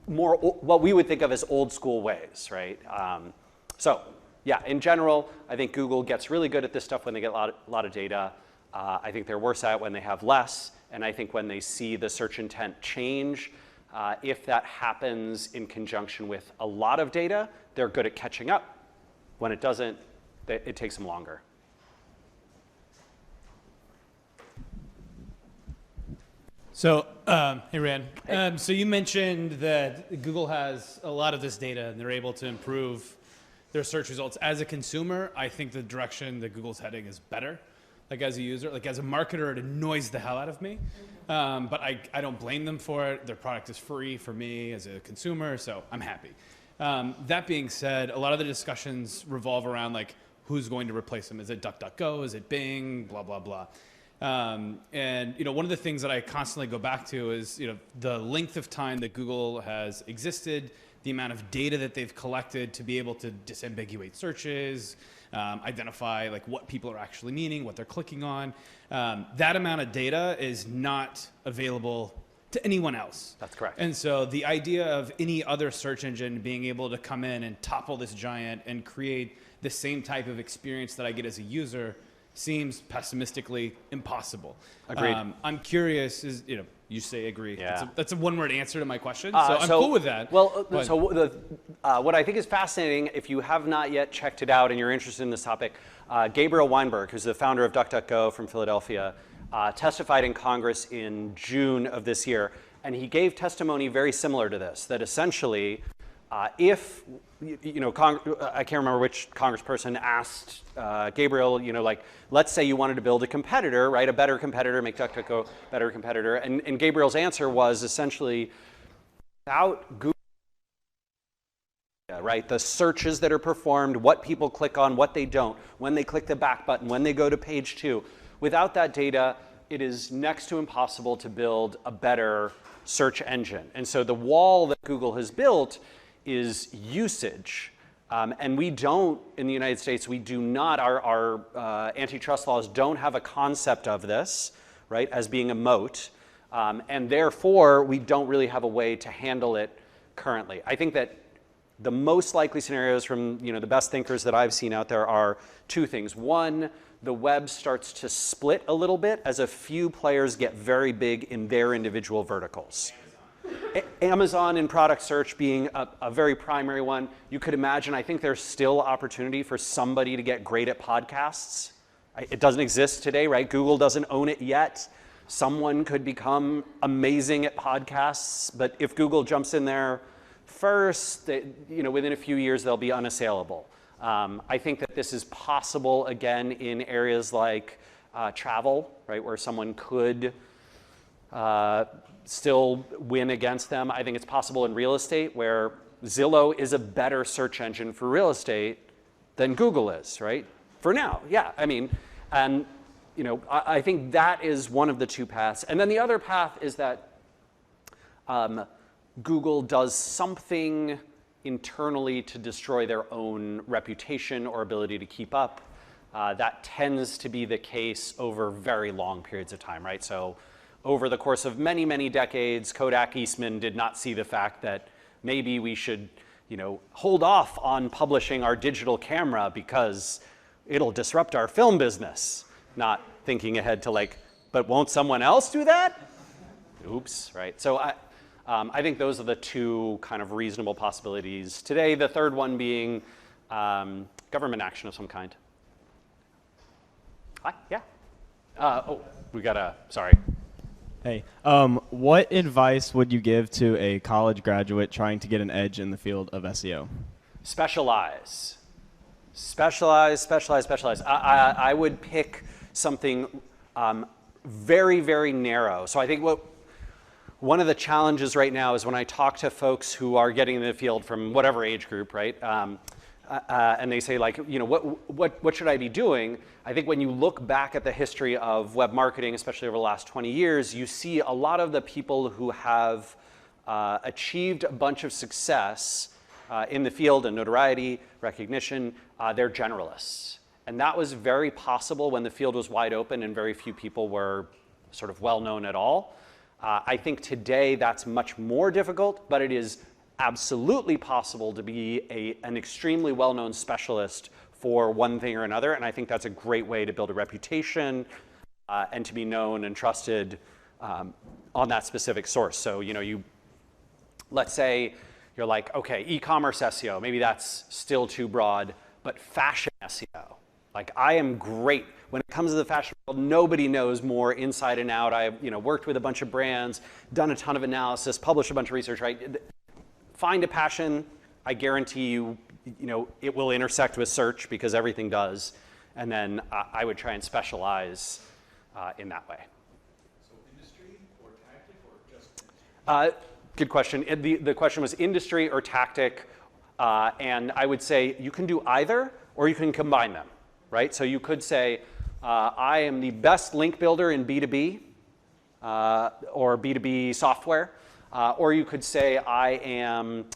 more what we would think of as old school ways, right? So yeah, in general, I think Google gets really good at this stuff when they get a lot of data. I think they're worse at it when they have less, and I think when they see the search intent change, if that happens in conjunction with a lot of data, they're good at catching up. When it doesn't, it takes them longer. So, hey Rand. So you mentioned that Google has a lot of this data and they're able to improve their search results. As a consumer, I think the direction that Google's heading is better. Like as a user, like as a marketer, it annoys the hell out of me. But I don't blame them for it. Their product is free for me as a consumer, so I'm happy. That being said, a lot of the discussions revolve around like who's going to replace them. Is it DuckDuckGo? Is it Bing? Blah, blah, blah. And one of the things that I constantly go back to is the length of time that Google has existed, the amount of data that they've collected to be able to disambiguate searches, identify like what people are actually meaning, what they're clicking on. That amount of data is not available to anyone else. That's correct. And so the idea of any other search engine being able to come in and topple this giant and create the same type of experience that I get as a user seems pessimistically impossible. Agreed. I'm curious, you say agree. Yeah. That's a one-word answer to my question, so I'm cool with that. Well, but- so what I think is fascinating, if you have not yet checked it out and you're interested in this topic, Gabriel Weinberg, who's the founder of DuckDuckGo from Philadelphia, testified in Congress in June of this year, and he gave testimony very similar to this, that essentially, if, I can't remember which congressperson asked Gabriel, like, let's say you wanted to build a competitor, right, a better competitor, make DuckDuckGo a better competitor, and Gabriel's answer was essentially, without Google, right, the searches that are performed, what people click on, what they don't, when they click the back button, when they go to page 2, without that data, it is next to impossible to build a better search engine. And so the wall that Google has built is usage. And we don't, in the United States, we do not, our antitrust laws don't have a concept of this, right, as being a moat. And therefore, we don't really have a way to handle it currently. I think that the most likely scenarios from the best thinkers that I've seen out there are two things. One, the web starts to split a little bit as a few players get very big in their individual verticals. Amazon in product search being a very primary one. You could imagine, I think there's still opportunity for somebody to get great at podcasts. It doesn't exist today, right? Google doesn't own it yet. Someone could become amazing at podcasts, but if Google jumps in there first, within a few years, they'll be unassailable. I think that this is possible, again, in areas like travel, right, where someone could still win against them. I think it's possible in real estate, where Zillow is a better search engine for real estate than Google is, right? For now, yeah. I mean, and I think that is one of the two paths. And then the other path is that Google does something internally to destroy their own reputation or ability to keep up. That tends to be the case over very long periods of time, right? So over the course of many, many decades, Kodak Eastman did not see the fact that maybe we should, hold off on publishing our digital camera because it'll disrupt our film business. Not thinking ahead to but won't someone else do that? Oops, right? So I think those are the two kind of reasonable possibilities today. The third one being government action of some kind. Hi, yeah. We got sorry. Hey, what advice would you give to a college graduate trying to get an edge in the field of SEO? Specialize. Specialize, specialize, specialize. I would pick something very, very narrow. So I think one of the challenges right now is when I talk to folks who are getting in the field from whatever age group, right? And they say what should I be doing? I think when you look back at the history of web marketing, especially over the last 20 years, you see a lot of the people who have achieved a bunch of success in the field and notoriety, recognition, they're generalists. And that was very possible when the field was wide open and very few people were sort of well known at all. I think today that's much more difficult, but it is absolutely possible to be an extremely well-known specialist for one thing or another, and I think that's a great way to build a reputation and to be known and trusted on that specific source. So, let's say you're like, okay, e-commerce SEO, maybe that's still too broad, but fashion SEO. Like, I am great. When it comes to the fashion world, nobody knows more inside and out. I've worked with a bunch of brands, done a ton of analysis, published a bunch of research, right? Find a passion. I guarantee you, it will intersect with search because everything does. And then I would try and specialize in that way. So industry or tactic or just? Good question. The question was industry or tactic. And I would say you can do either or you can combine them, right? So you could say, I am the best link builder in B2B or B2B software. Or you could say I am,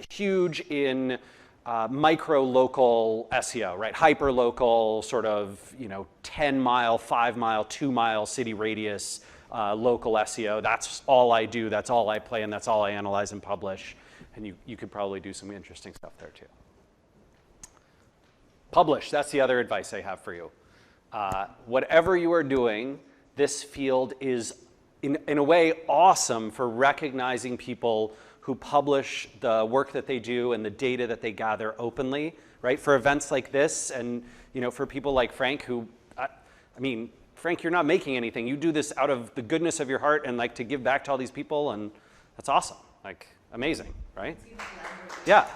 huge in micro-local SEO, right? Hyper-local, sort of, 10-mile, 5-mile, 2-mile city radius local SEO. That's all I do. That's all I play, and that's all I analyze and publish. And you could probably do some interesting stuff there too. Publish. That's the other advice I have for you. Whatever you are doing, this field is, in a way, awesome for recognizing people who publish the work that they do and the data that they gather openly, right? For events like this, and for people like Frank, who, I mean, Frank, you're not making anything. You do this out of the goodness of your heart and like to give back to all these people, and that's awesome. Like, amazing, right? Yeah.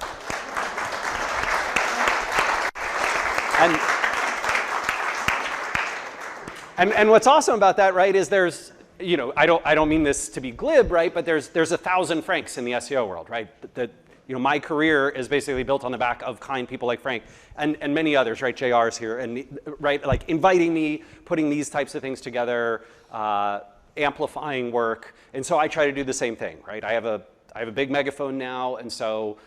And what's awesome about that, right, is there's, I don't mean this to be glib, right, but there's 1,000 Franks in the SEO world, right? That my career is basically built on the back of kind people like Frank and many others, right? JR's here, and right, like inviting me, putting these types of things together, amplifying work, and so I try to do the same thing, right? I have a big megaphone now, and so.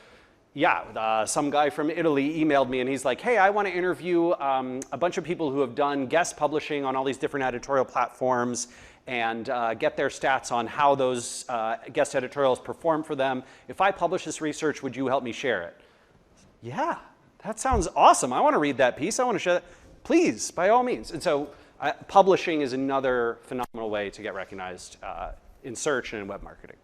Yeah, some guy from Italy emailed me and he's like, hey, I want to interview a bunch of people who have done guest publishing on all these different editorial platforms and get their stats on how those guest editorials perform for them. If I publish this research, would you help me share it? Yeah, that sounds awesome. I want to read that piece. I want to share that. Please, by all means. And so publishing is another phenomenal way to get recognized in search and in web marketing.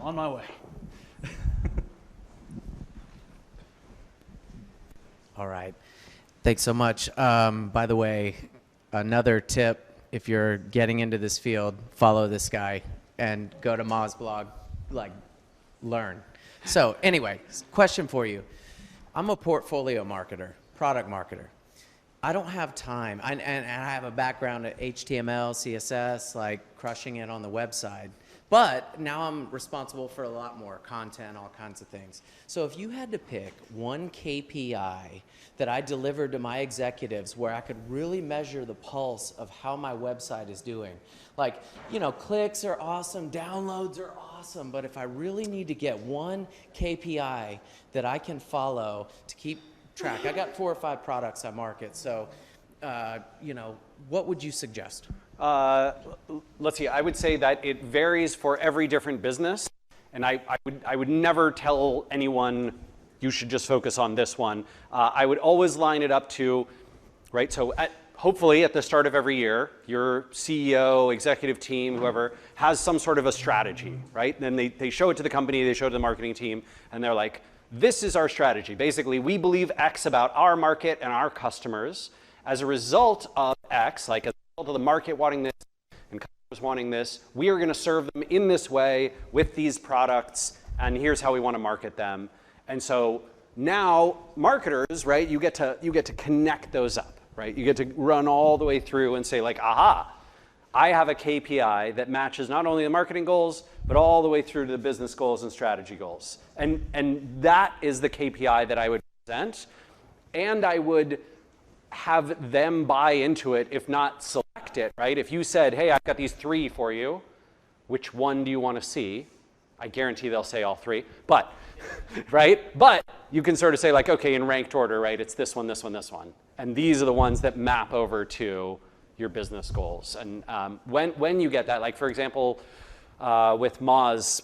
On my way. All right. Thanks so much. By the way, another tip, if you're getting into this field, follow this guy and go to Ma's blog, learn. So anyway, question for you. I'm a portfolio marketer, product marketer. I don't have time, and I have a background at HTML, CSS, crushing it on the website. But now I'm responsible for a lot more content, all kinds of things. So if you had to pick one KPI that I delivered to my executives where I could really measure the pulse of how my website is doing, clicks are awesome, downloads are awesome, but if I really need to get one KPI that I can follow to keep track, I got 4 or 5 products I market, so, what would you suggest? Let's see, I would say that it varies for every different business, and I would never tell anyone you should just focus on this one. I would always line it up to, right, so hopefully at the start of every year, your CEO, executive team, whoever, has some sort of a strategy, right? Then they show it to the company, they show it to the marketing team, and they're like, this is our strategy. Basically, we believe X about our market and our customers. As a result of X, as a result of the market wanting this and customers wanting this, we are going to serve them in this way with these products, and here's how we want to market them. And so now marketers, right, you get to connect those up, right? You get to run all the way through and say aha, I have a KPI that matches not only the marketing goals, but all the way through to the business goals and strategy goals. And that is the KPI that I would present, and I would have them buy into it, if not select it, right? If you said, hey, I've got these 3 for you, which one do you want to see? I guarantee they'll say all 3, but, right? But you can sort of say okay, in ranked order, right? It's this one, this one, this one. And these are the ones that map over to your business goals. And when you get that, for example, with Moz,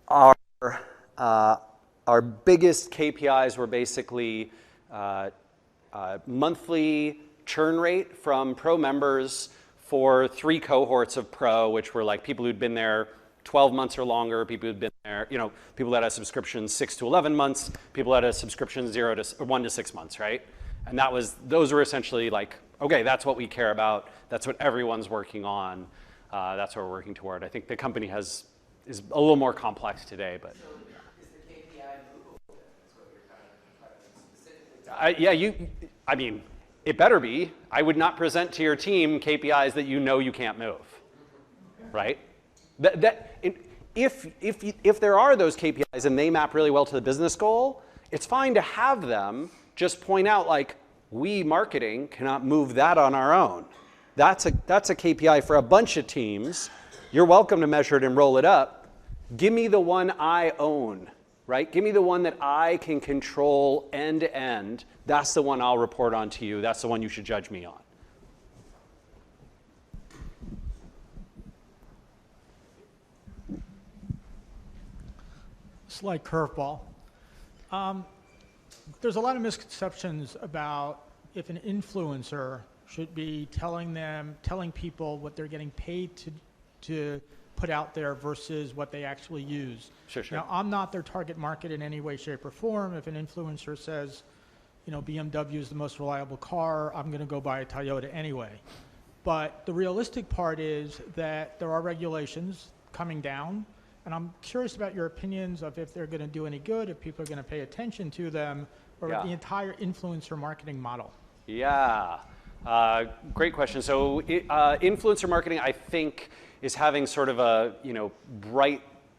our biggest KPIs were basically monthly churn rate from pro members for 3 cohorts of pro, which were people who'd been there 12 months or longer, people who'd been there, people that had subscriptions 6 to 11 months, people that had subscriptions 1 to 6 months, right? And those were essentially okay, that's what we care about. That's what everyone's working on. That's what we're working toward. I think the company is a little more complex today, but. So is the KPI movable? That's what you're kind of specifically Yeah, it better be. I would not present to your team KPIs that you can't move, right? If there are those KPIs and they map really well to the business goal, it's fine to have them. Just point out we marketing cannot move that on our own. That's a KPI for a bunch of teams. You're welcome to measure it and roll it up. Give me the one I own, right? Give me the one that I can control end to end. That's the one I'll report on to you. That's the one you should judge me on. Slight curveball. There's a lot of misconceptions about if an influencer should be telling people what they're getting paid to put out there versus what they actually use. Sure. Now, I'm not their target market in any way, shape, or form. If an influencer says, BMW is the most reliable car, I'm going to go buy a Toyota anyway. But the realistic part is that there are regulations coming down, and I'm curious about your opinions of if they're going to do any good, if people are going to pay attention to them, or the entire influencer marketing model. Yeah, great question. So influencer marketing, I think, is having sort of a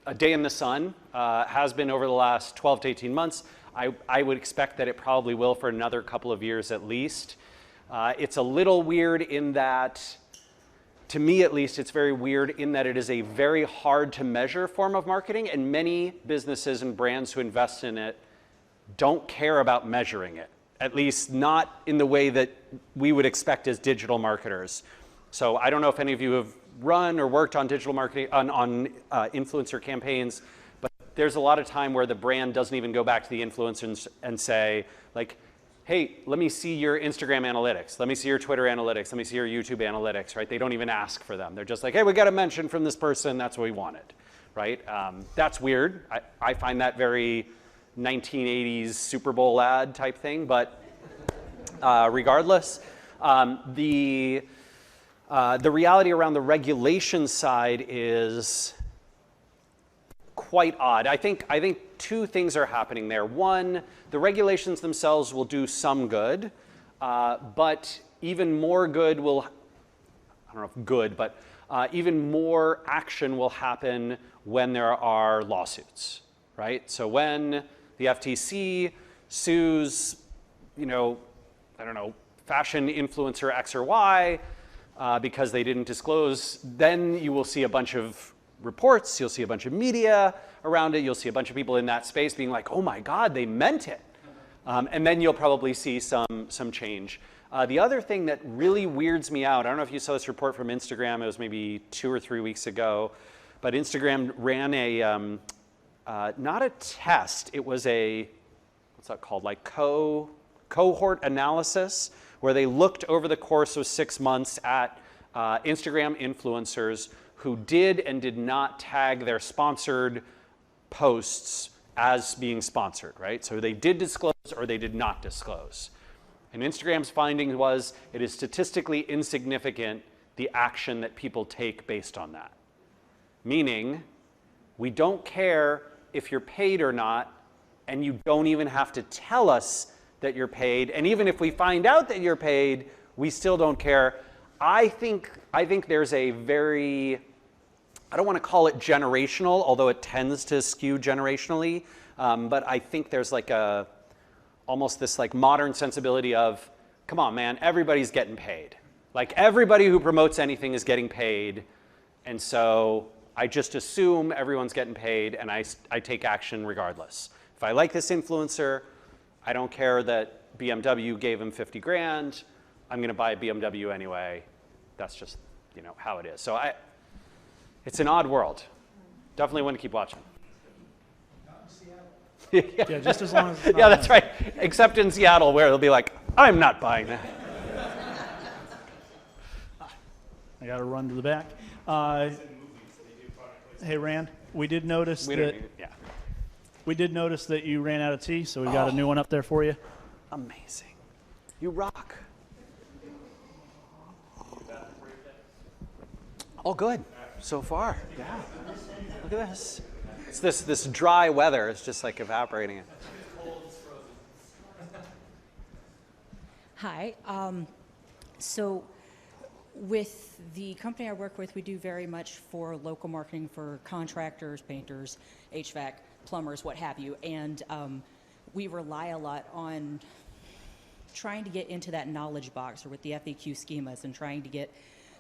a day in the sun, has been over the last 12 to 18 months. I would expect that it probably will for another couple of years at least. It's a little weird in that, to me at least, it's very weird in that it is a very hard to measure form of marketing, and many businesses and brands who invest in it don't care about measuring it, at least not in the way that we would expect as digital marketers. So I don't know if any of you have run or worked on digital marketing, on influencer campaigns, but there's a lot of time where the brand doesn't even go back to the influencers and say, like, hey, let me see your Instagram analytics. Let me see your Twitter analytics. Let me see your YouTube analytics, right? They don't even ask for them. They're just like, hey, we got a mention from this person. That's what we wanted, right? That's weird. I find that very 1980s Super Bowl ad type thing. But regardless, the reality around the regulation side is quite odd. I think two things are happening there. One, the regulations themselves will do some good, but even more good will, I don't know if good, but even more action will happen when there are lawsuits, right? So when the FTC sues, I don't know, fashion influencer X or Y because they didn't disclose, then you will see a bunch of reports, you'll see a bunch of media around it, you'll see a bunch of people in that space being like, oh my God, they meant it. And then you'll probably see some change. The other thing that really weirds me out, I don't know if you saw this report from Instagram, it was maybe 2 or 3 weeks ago, but Instagram ran a, not a test, it was a, what's that called, like cohort analysis, where they looked over the course of 6 months at Instagram influencers who did and did not tag their sponsored posts as being sponsored, right? So they did disclose or they did not disclose. And Instagram's finding was it is statistically insignificant the action that people take based on that. Meaning, we don't care if you're paid or not, and you don't even have to tell us that you're paid. And even if we find out that you're paid, we still don't care. I think there's a very, I don't want to call it generational, although it tends to skew generationally, but I think there's like almost this like modern sensibility of, come on man, everybody's getting paid. Like everybody who promotes anything is getting paid, and so I just assume everyone's getting paid and I take action regardless. If I like this influencer, I don't care that BMW gave him 50 grand, I'm going to buy a BMW anyway. That's just, how it is. So it's an odd world. Definitely want to keep watching. Yeah, just as long as it's not yeah, that's right. Except in Seattle, where they'll be like, I'm not buying that. I got to run to the back. Hey, Rand, we did notice that you ran out of tea, so we got a new one up there for you. Amazing. You rock. All good so far. Yeah. Look at this. It's this dry weather. It's just like evaporating it. Hi. So with the company I work with, we do very much for local marketing for contractors, painters, HVAC, plumbers, what have you. And we rely a lot on trying to get into that knowledge box or with the FAQ schemas and trying to get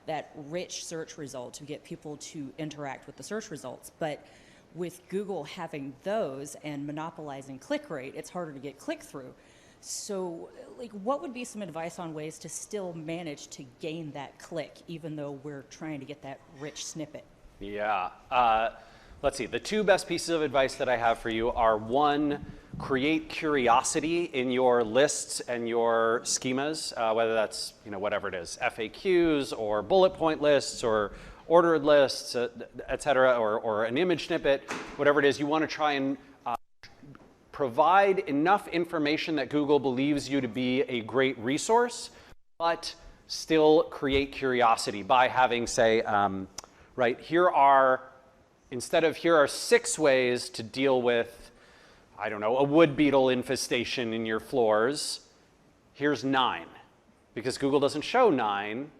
that rich search result to get people to interact with the search results. But with Google having those and monopolizing click rate, it's harder to get click-through. So what would be some advice on ways to still manage to gain that click, even though we're trying to get that rich snippet? Yeah. let's see. The two best pieces of advice that I have for you are, one, create curiosity in your lists and your schemas, whether that's, whatever it is, FAQs or bullet point lists or ordered lists, et cetera, or an image snippet, whatever it is. You want to try and provide enough information that Google believes you to be a great resource, but still create curiosity by having, say, right, instead of here are 6 ways to deal with, I don't know, a wood beetle infestation in your floors, here's 9. Because Google doesn't show 9,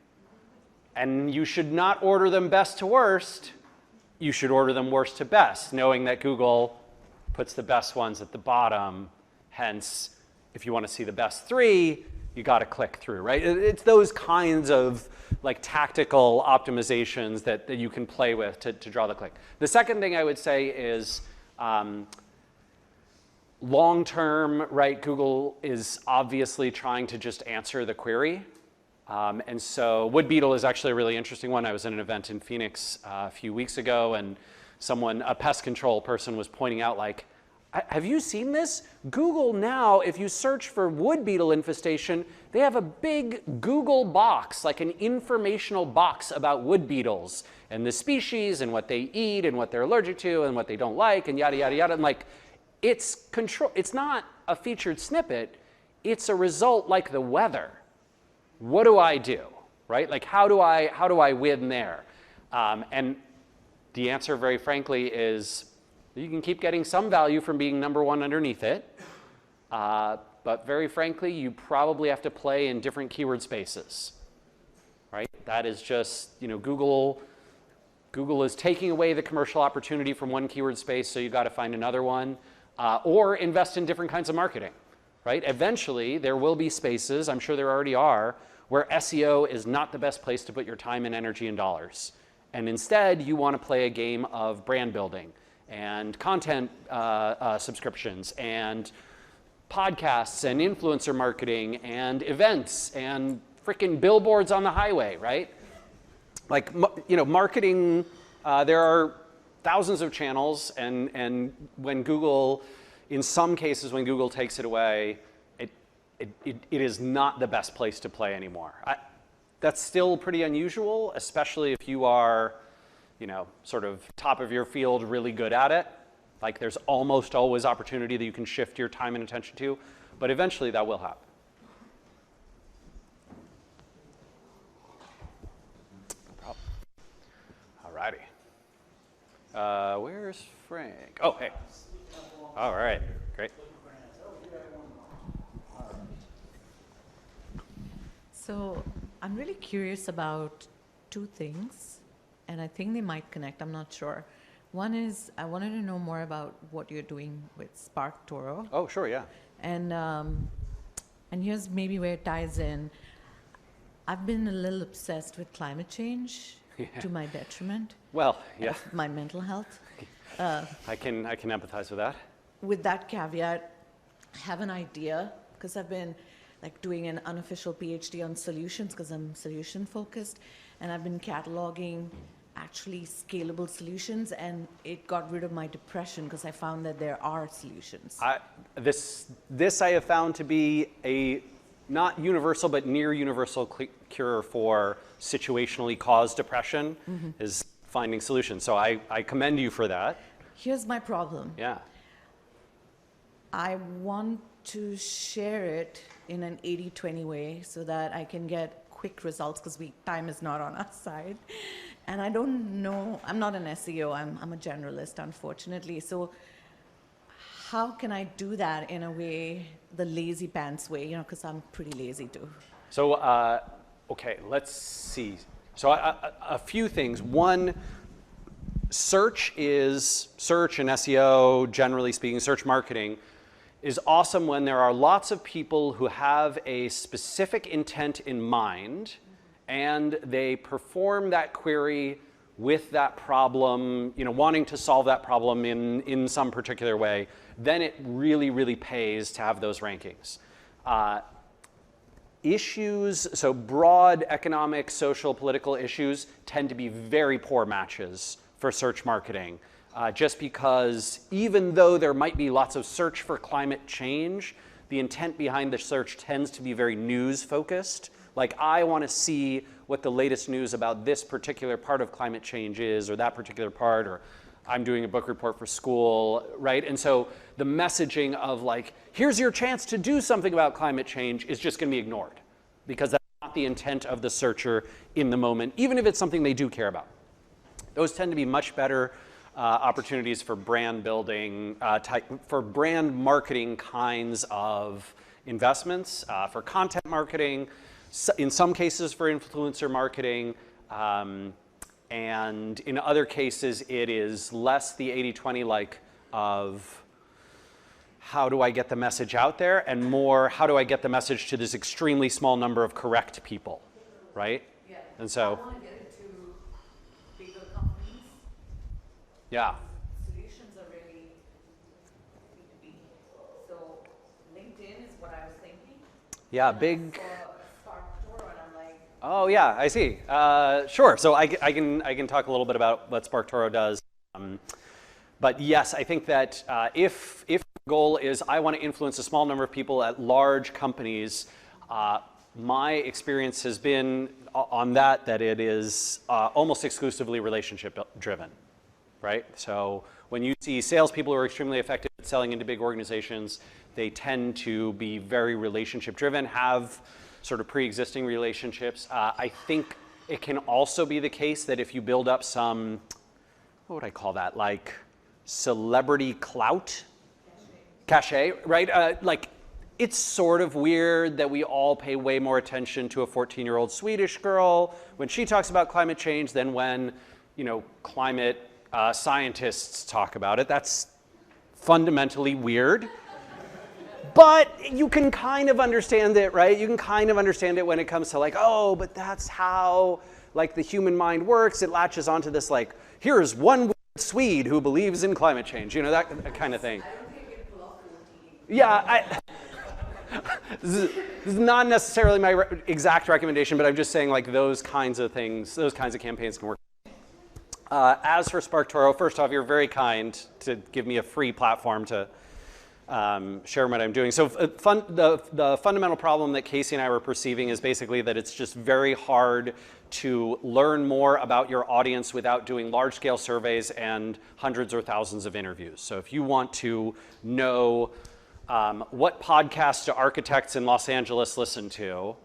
and you should not order them best to worst, you should order them worst to best, knowing that Google puts the best ones at the bottom. Hence, if you want to see the best 3, you got to click through, right? It's those kinds of like tactical optimizations that you can play with to draw the click. The second thing I would say is long-term, right? Google is obviously trying to just answer the query. And so wood beetle is actually a really interesting one. I was at an event in Phoenix a few weeks ago, and a pest control person was pointing out, like, have you seen this? Google now, if you search for wood beetle infestation, they have a big Google box, like an informational box about wood beetles and the species and what they eat and what they're allergic to and what they don't like and yada, yada, yada. And like, it's not a featured snippet. It's a result like the weather. What do I do, right? Like, how do I win there? And the answer, very frankly, is you can keep getting some value from being number 1 underneath it. But very frankly, you probably have to play in different keyword spaces, right? That is just, Google is taking away the commercial opportunity from one keyword space, so you've got to find another one, or invest in different kinds of marketing, right? Eventually, there will be spaces, I'm sure there already are, where SEO is not the best place to put your time and energy and dollars. And instead, you want to play a game of brand building and content subscriptions and podcasts and influencer marketing and events and frickin' billboards on the highway, right? Like, marketing, there are thousands of channels, and when Google, in some cases, when Google takes it away, it is not the best place to play anymore. That's still pretty unusual, especially if you are, sort of top of your field, really good at it. Like, there's almost always opportunity that you can shift your time and attention to, but eventually that will happen. No problem. All righty. Where's Frank? Oh, hey. All right, great. So I'm really curious about 2 things, and I think they might connect. I'm not sure. One is I wanted to know more about what you're doing with Spark Toro. Oh, sure, yeah. And here's maybe where it ties in. I've been a little obsessed with climate change to my detriment. Well, yeah. Of my mental health. I can empathize with that. With that caveat, I have an idea, because I've been doing an unofficial PhD on solutions, because I'm solution focused, and I've been cataloging actually scalable solutions, and it got rid of my depression because I found that there are solutions. This I have found to be a not universal but near universal cure for situationally caused depression, is finding solutions. So I commend you for that. Here's my problem. Yeah. I want to share it in an 80-20 way so that I can get quick results, because time is not on our side. And I don't know, I'm not an SEO, I'm a generalist, unfortunately. So how can I do that in a way, the lazy pants way, because I'm pretty lazy too. So, okay, let's see. So a few things. One, search and SEO, generally speaking, search marketing, is awesome when there are lots of people who have a specific intent in mind, and they perform that query with that problem, wanting to solve that problem in some particular way. Then it really, really pays to have those rankings. Issues, so broad economic, social, political issues tend to be very poor matches for search marketing. just because even though there might be lots of search for climate change, the intent behind the search tends to be very news focused. Like, I want to see what the latest news about this particular part of climate change is, or that particular part, or I'm doing a book report for school, right? And so the messaging of like, here's your chance to do something about climate change is just going to be ignored, because that's not the intent of the searcher in the moment, even if it's something they do care about. Those tend to be much better opportunities for brand building, for brand marketing kinds of investments, for content marketing, in some cases for influencer marketing, and in other cases it is less the 80-20 like of how do I get the message out there, and more how do I get the message to this extremely small number of correct people, right? Yeah. And so, I want to get it to bigger companies. yeah. Solutions are really B2B. So LinkedIn is what I was thinking. Yeah, and big. Oh, yeah, I see. Sure. So I can talk a little bit about what SparkToro does. But yes, I think that if the goal is I want to influence a small number of people at large companies, my experience has been on that it is almost exclusively relationship driven, right? So when you see salespeople who are extremely effective at selling into big organizations, they tend to be very relationship driven, have sort of pre-existing relationships. I think it can also be the case that if you build up some, what would I call that, like celebrity clout? Cachet, right? Like, it's sort of weird that we all pay way more attention to a 14-year-old Swedish girl when she talks about climate change than when, you know, climate scientists talk about it. That's fundamentally weird. But you can kind of understand it, right? You can kind of understand it when it comes to like, oh, but that's how like the human mind works. It latches onto this like, here's one weird Swede who believes in climate change, you know, that kind of thing. I don't think it will off 14. Yeah, this is not necessarily my exact recommendation, but I'm just saying like those kinds of things, those kinds of campaigns can work. As for SparkToro, first off, you're very kind to give me a free platform to share what I'm doing. So the fundamental problem that Casey and I were perceiving is basically that it's just very hard to learn more about your audience without doing large-scale surveys and hundreds or thousands of interviews. So if you want to know what podcasts do architects in Los Angeles listen to,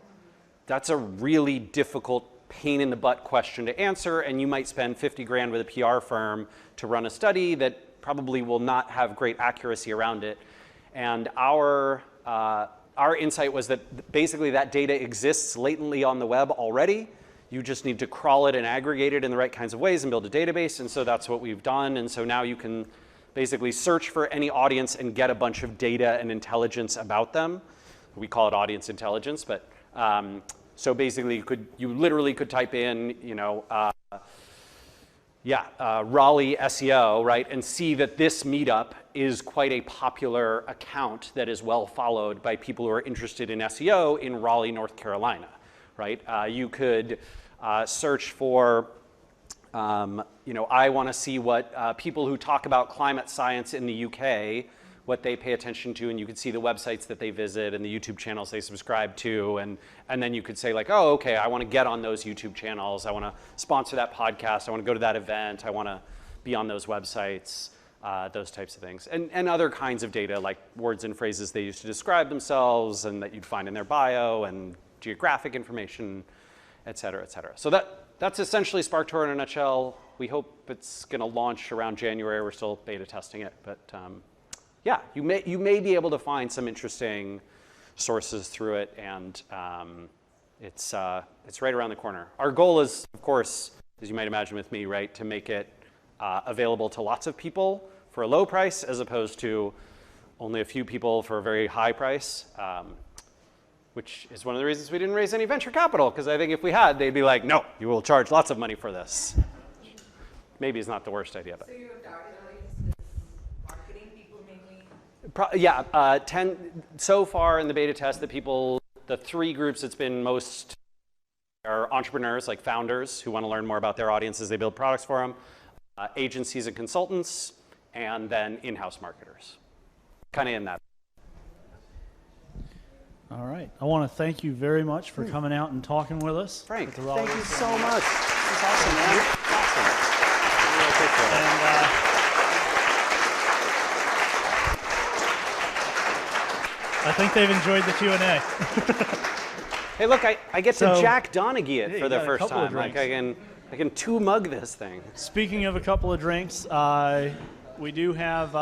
that's a really difficult pain in the butt question to answer, and you might spend 50 grand with a PR firm to run a study that probably will not have great accuracy around it. And our insight was that basically that data exists latently on the web already. You just need to crawl it and aggregate it in the right kinds of ways and build a database, and so that's what we've done. And so now you can basically search for any audience and get a bunch of data and intelligence about them. We call it audience intelligence, but so basically you literally could type in, you know, Raleigh SEO, right, and see that this meetup is quite a popular account that is well followed by people who are interested in SEO in Raleigh, North Carolina, right? You could search for, you know, I want to see what people who talk about climate science in the UK, what they pay attention to, and you could see the websites that they visit and the YouTube channels they subscribe to, and then you could say like, oh, okay, I want to get on those YouTube channels, I want to sponsor that podcast, I want to go to that event, I want to be on those websites, those types of things. And other kinds of data like words and phrases they use to describe themselves and that you'd find in their bio, and geographic information, et cetera, et cetera. So that's essentially SparkToro in a nutshell. We hope it's going to launch around January. We're still beta testing it, but yeah, you may be able to find some interesting sources through it, and it's right around the corner. Our goal is, of course, as you might imagine with me, right, to make it available to lots of people for a low price, as opposed to only a few people for a very high price, which is one of the reasons we didn't raise any venture capital, because I think if we had, they'd be like, no, you will charge lots of money for this. Maybe it's not the worst idea, but. So your target audience is marketing people mainly? Yeah, so far in the beta test, the three groups it's been most are entrepreneurs, like founders, who want to learn more about their audience as they build products for them. agencies and consultants, and then in-house marketers. Kind of in that. All right. I want to thank you very much for coming out and talking with us. Frank, With the raw thank you waste so and- much. This is awesome, man. Awesome. Really appreciate it. And I think they've enjoyed the Q&A. Hey, look, I get to So- Jack Donaghy it Yeah, for you the got a first couple of time. Like drinks. I can two-mug this thing. Speaking of a couple of drinks, we do have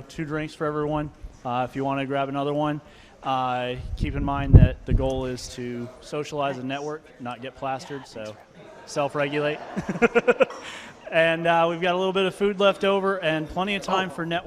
2 drinks for everyone. If you want to grab another one, keep in mind that the goal is to socialize and network, not get plastered. So self-regulate. And we've got a little bit of food left over and plenty of time for network.